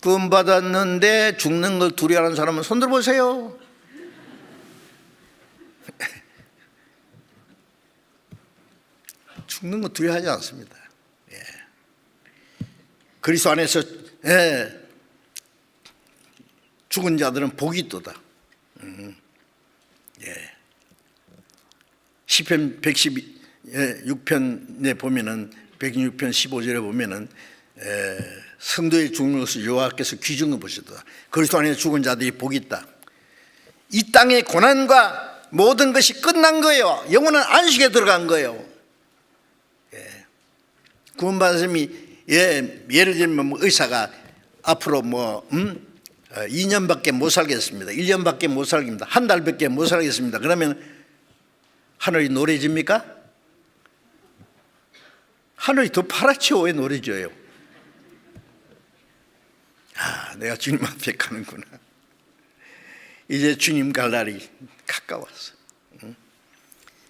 구원받았는데 죽는 걸 두려워하는 사람은 손 들어보세요. 죽는 거 두려워하지 않습니다. 예. 그리스도 안에서 죽은 자들은 복이 있도다. 시편 116편에 보면은 106편 15절에 보면은 성도의 죽는 것을 여호와께서 귀중히 보시도다. 그리스도 안에 죽은 자들이 복이 있다. 이 땅의 고난과 모든 것이 끝난 거예요. 영혼은 안식에 들어간 거예요. 구원받은 사람이 예를 들면 뭐 의사가 앞으로 2년밖에 못 살겠습니다. 1년밖에 못 살겠습니다. 한 달밖에 못 살겠습니다. 그러면 하늘이 노래집니까? 하늘이 더 파랗죠. 왜 노래져요? 내가 주님 앞에 가는구나. 이제 주님 갈 날이 가까웠어.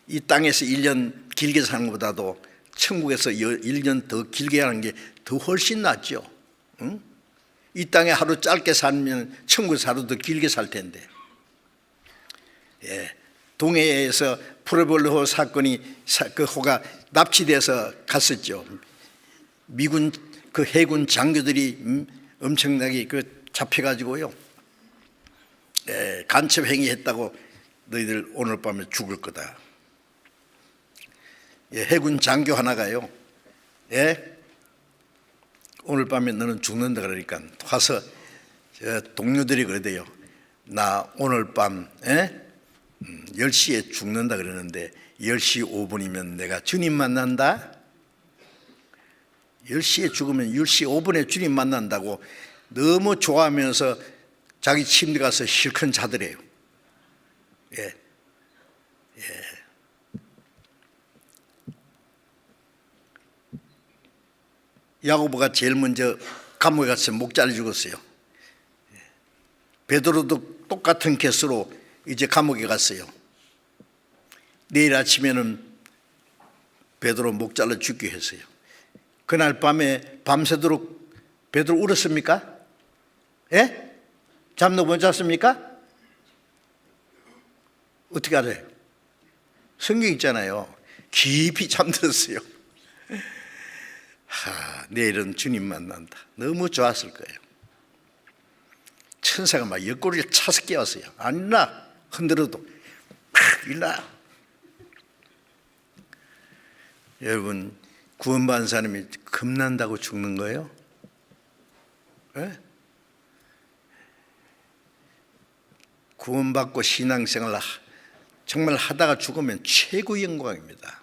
이 땅에서 1년 길게 사는 것보다도 천국에서 1년 더 길게 하는 게 더 훨씬 낫죠. 이 땅에 하루 짧게 살면 천국에서 하루 더 길게 살 텐데. 동해에서 프레볼로 사건이 그 호가 납치돼서 갔었죠. 미군 그 해군 장교들이 엄청나게 그 잡혀가지고요. 간첩 행위했다고 너희들 오늘 밤에 죽을 거다. 해군 장교 하나가요. 오늘 밤에 너는 죽는다 그러니까 와서 동료들이 그러대요. 나 오늘 밤 10시에 죽는다 그러는데 10시 5분이면 내가 주님 만난다. 10시에 죽으면 10시 5분에 주님 만난다고 너무 좋아하면서 자기 침대 가서 실컷 자더래요. 야고보가 제일 먼저 감옥에 가서 목 잘려 죽었어요. 베드로도 똑같은 개수로 이제 감옥에 갔어요. 내일 아침에는 베드로 목 잘라 죽게 했어요. 그날 밤에 밤새도록 베드로 울었습니까? 예? 잠도 못 잤습니까? 어떻게 알아요? 성경 있잖아요. 깊이 잠들었어요. 내일은 주님 만난다. 너무 좋았을 거예요. 천사가 막 옆구리를 차서 깨웠어요. 안 일어나. 흔들어도 일어나. 여러분, 구원받은 사람이 겁난다고 죽는 거예요? 네? 구원받고 신앙생활 정말 하다가 죽으면 최고의 영광입니다.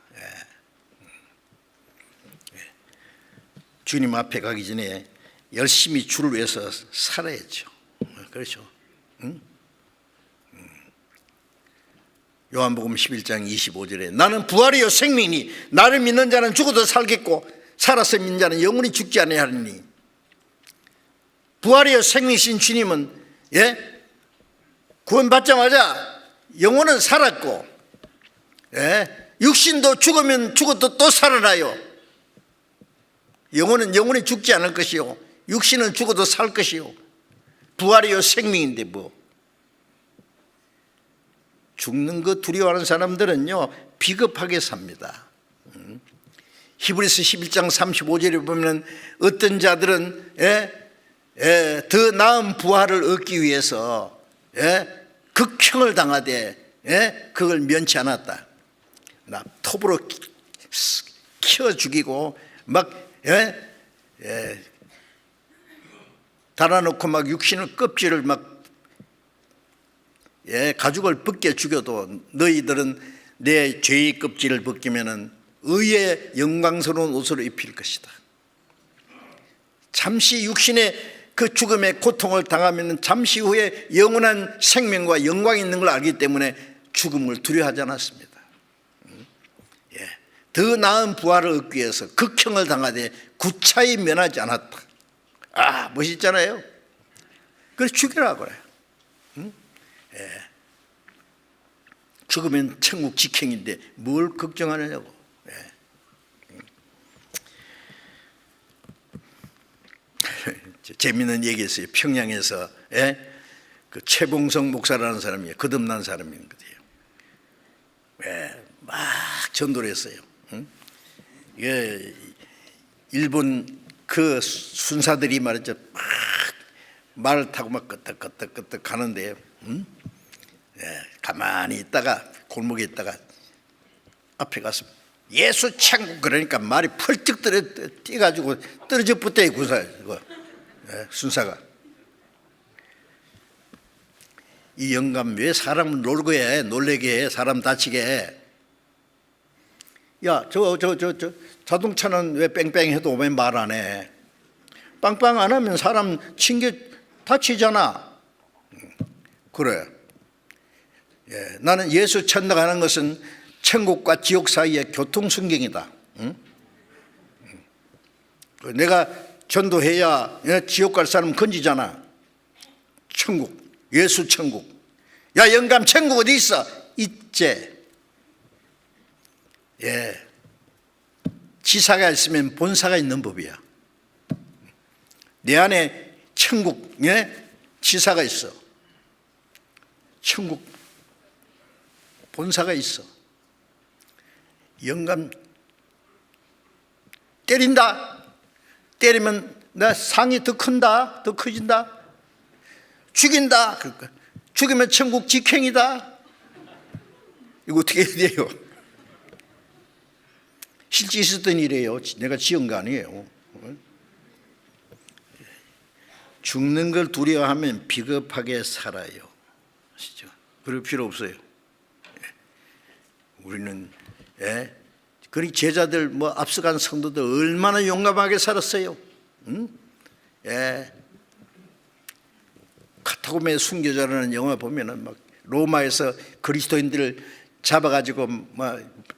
주님 앞에 가기 전에 열심히 주를 위해서 살아야죠. 그렇죠? 응? 요한복음 11장 25절에 나는 부활이요 생명이니 나를 믿는 자는 죽어도 살겠고 살아서 믿는 자는 영원히 죽지 아니하리니 하니, 부활이요 생명이신 주님은 구원받자마자 영혼은 살았고 육신도 죽으면 죽어도 또 살아나요. 영혼은 영원히 죽지 않을 것이요 육신은 죽어도 살 것이요 부활이요 생명인데 뭐 죽는 거 두려워하는 사람들은요 비겁하게 삽니다. 히브리서 11장 35절에 보면 어떤 자들은 더 나은 부활을 얻기 위해서 극형을 당하되 그걸 면치 않았다. 톱으로 키워 죽이고 막 달아놓고 막 육신을 껍질을 막 가죽을 벗겨 죽여도 너희들은 내 죄의 껍질을 벗기면은 의의 영광스러운 옷을 입힐 것이다. 잠시 육신의 그 죽음의 고통을 당하면 잠시 후에 영원한 생명과 영광이 있는 걸 알기 때문에 죽음을 두려워하지 않았습니다. 더 나은 부활을 얻기 위해서 극형을 당하되 구차히 면하지 않았다. 멋있잖아요. 그래서 죽이라고 그래요. 죽으면 천국 직행인데 뭘 걱정하느냐고. 재미있는 얘기 있어요. 평양에서 그 최봉성 목사라는 사람이 거듭난 사람인 거예요. 막 전도를 했어요. 일본 그 순사들이 말이죠. 막 말을 타고 막 끄떡끄떡 가는데요. 가만히 있다가 골목에 있다가 앞에 가서 예수 천국 그러니까 말이 펄쩍 뛰어가지고 떨어져 붙어요. 구사 순사가 이 영감 왜 사람을 놀래게 해? 사람 다치게 해? 야, 저 자동차는 왜 뺑뺑해도 왜 말 안 해? 빵빵 안 하면 사람 튕겨 다치잖아. 그래. 나는 예수 찾아가는 것은 천국과 지옥 사이의 교통순경이다. 내가 전도해야 지옥 갈 사람 건지잖아. 천국, 예수 천국. 야, 영감 천국 어디 있어? 있제. 지사가 있으면 본사가 있는 법이야. 내 안에 천국, 지사가 있어. 천국 본사가 있어. 영감 때린다. 때리면 나 상이 더 큰다. 더 커진다. 죽인다. 그러니까 죽이면 천국 직행이다. 이거 어떻게 해야 돼요? 실제 있었던 일이에요. 내가 지은 거 아니에요. 죽는 걸 두려워하면 비겁하게 살아요. 아시죠? 그럴 필요 없어요. 우리는 그러니 제자들 앞서간 성도들 얼마나 용감하게 살았어요. 카타콤에 숨겨져라는 영화 보면은 막 로마에서 그리스도인들을 잡아가지고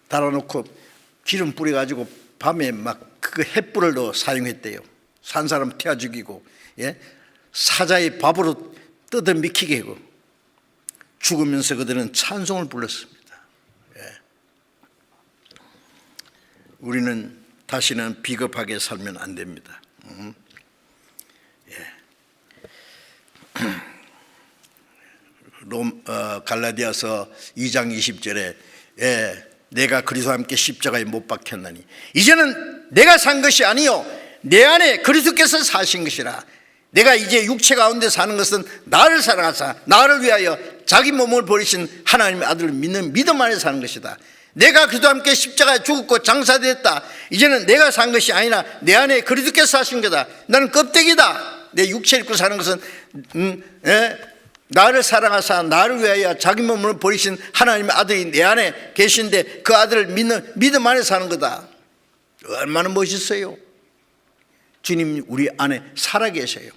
달아놓고 기름 뿌려가지고 밤에 막 그 횃불을 사용했대요. 산 사람 태워 죽이고, 사자의 밥으로 뜯어 미키게 하고, 죽으면서 그들은 찬송을 불렀습니다. 우리는 다시는 비겁하게 살면 안 됩니다. 갈라디아서 2장 20절에 내가 그리스도와 함께 십자가에 못 박혔나니 이제는 내가 산 것이 아니요 내 안에 그리스도께서 사신 것이라. 내가 이제 육체 가운데 사는 것은 나를 사랑하사 나를 위하여 자기 몸을 버리신 하나님의 아들을 믿는 믿음 안에 사는 것이다. 내가 그리스도와 함께 십자가에 죽었고 장사되었다. 이제는 내가 산 것이 아니라 내 안에 그리스도께서 사신 거다. 나는 껍데기다. 내 육체를 입고 사는 것은 나를 사랑하사 나를 위하여 자기 몸을 버리신 하나님의 아들이 내 안에 계신데 그 아들을 믿는 믿음 안에 사는 거다. 얼마나 멋있어요. 주님 우리 안에 살아계셔요.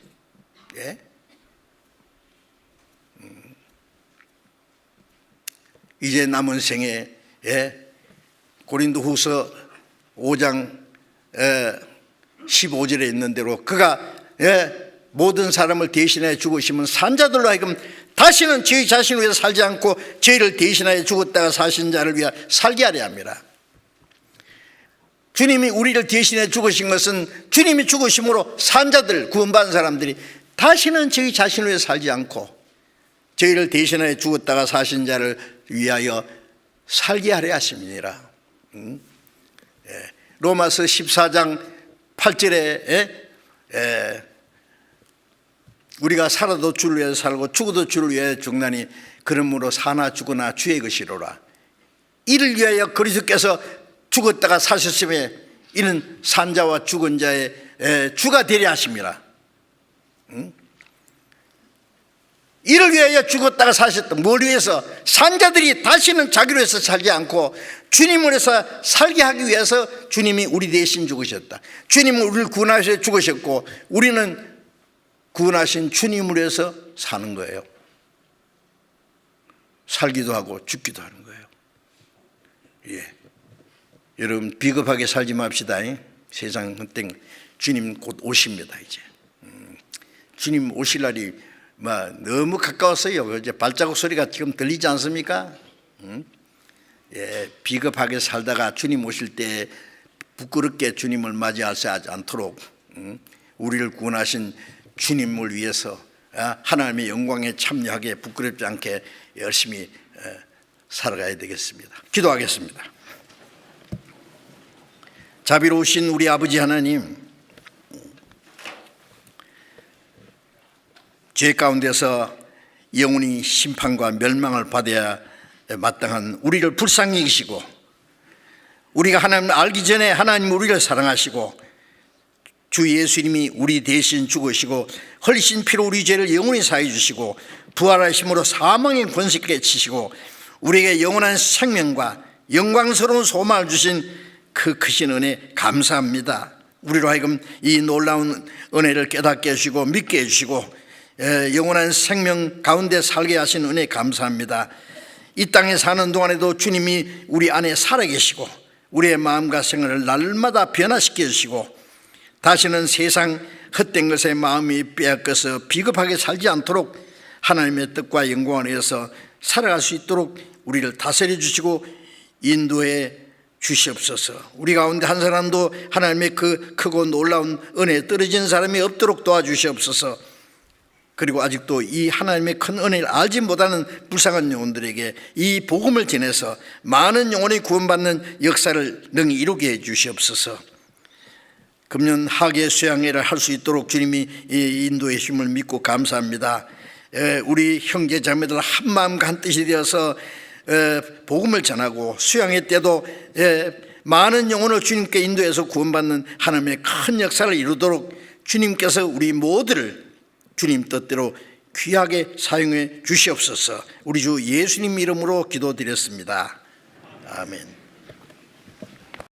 이제 남은 생에 고린도후서 5장 15절에 있는 대로 그가 모든 사람을 대신하여 죽으시면 산자들로 하여금 다시는 저희 자신을 위해 살지 않고 저희를 대신하여 죽었다가 사신 자를 위하여 살게 하려 합니다. 주님이 우리를 대신해 죽으신 것은 주님이 죽으심으로 산자들, 구원받은 사람들이 다시는 저희 자신을 위해 살지 않고 저희를 대신하여 죽었다가 사신 자를 위하여 살게 하려 하심이니라. 로마서 14장 8절에 우리가 살아도 주를 위하여 살고 죽어도 주를 위하여 죽나니 그러므로 사나 죽으나 주의 것이로라. 이를 위하여 그리스도께서 죽었다가 사셨으며 이는 산자와 죽은 자의 주가 되려 하심이라. 이를 위하여 죽었다가 사셨다. 뭘 위해서? 산자들이 다시는 자기로 해서 살지 않고 주님을 해서 살게 하기 위해서 주님이 우리 대신 죽으셨다. 주님은 우리를 구원하셔서 죽으셨고 우리는 구원하신 주님을 위해서 사는 거예요. 살기도 하고 죽기도 하는 거예요. 여러분 비겁하게 살지 맙시다. 세상 헛된 주님 곧 오십니다. 이제 주님 오실 날이 너무 가까웠어요. 이제 발자국 소리가 지금 들리지 않습니까? 비겁하게 살다가 주님 오실 때 부끄럽게 주님을 맞이하지 않도록 우리를 구원하신 주님을 위해서 하나님의 영광에 참여하게 부끄럽지 않게 열심히 살아가야 되겠습니다. 기도하겠습니다. 자비로우신 우리 아버지 하나님, 죄 가운데서 영원히 심판과 멸망을 받아야 마땅한 우리를 불쌍히 여기시고 우리가 하나님을 알기 전에 하나님 우리를 사랑하시고 주 예수님이 우리 대신 죽으시고 흘리신 피로 우리 죄를 영원히 사해 주시고 부활하심으로 사망의 권세를 깨치시고 우리에게 영원한 생명과 영광스러운 소망을 주신 그 크신 은혜 감사합니다. 우리로 하여금 이 놀라운 은혜를 깨닫게 해주시고 믿게 해주시고 영원한 생명 가운데 살게 하신 은혜 감사합니다. 이 땅에 사는 동안에도 주님이 우리 안에 살아계시고 우리의 마음과 생활을 날마다 변화시켜 주시고 다시는 세상 헛된 것에 마음이 빼앗겨서 비겁하게 살지 않도록 하나님의 뜻과 영광을 위해서 살아갈 수 있도록 우리를 다스려 주시고 인도해 주시옵소서. 우리 가운데 한 사람도 하나님의 그 크고 놀라운 은혜에 떨어진 사람이 없도록 도와주시옵소서. 그리고 아직도 이 하나님의 큰 은혜를 알지 못하는 불쌍한 영혼들에게 이 복음을 전해서 많은 영혼이 구원받는 역사를 능히 이루게 해 주시옵소서. 금년 학예 수양회를 할 수 있도록 주님이 인도의 힘을 믿고 감사합니다. 우리 형제 자매들 한 마음과 한 뜻이 되어서 복음을 전하고 수양회 때도 많은 영혼을 주님께 인도해서 구원받는 하나님의 큰 역사를 이루도록 주님께서 우리 모두를 주님 뜻대로 귀하게 사용해 주시옵소서. 우리 주 예수님 이름으로 기도드렸습니다. 아멘.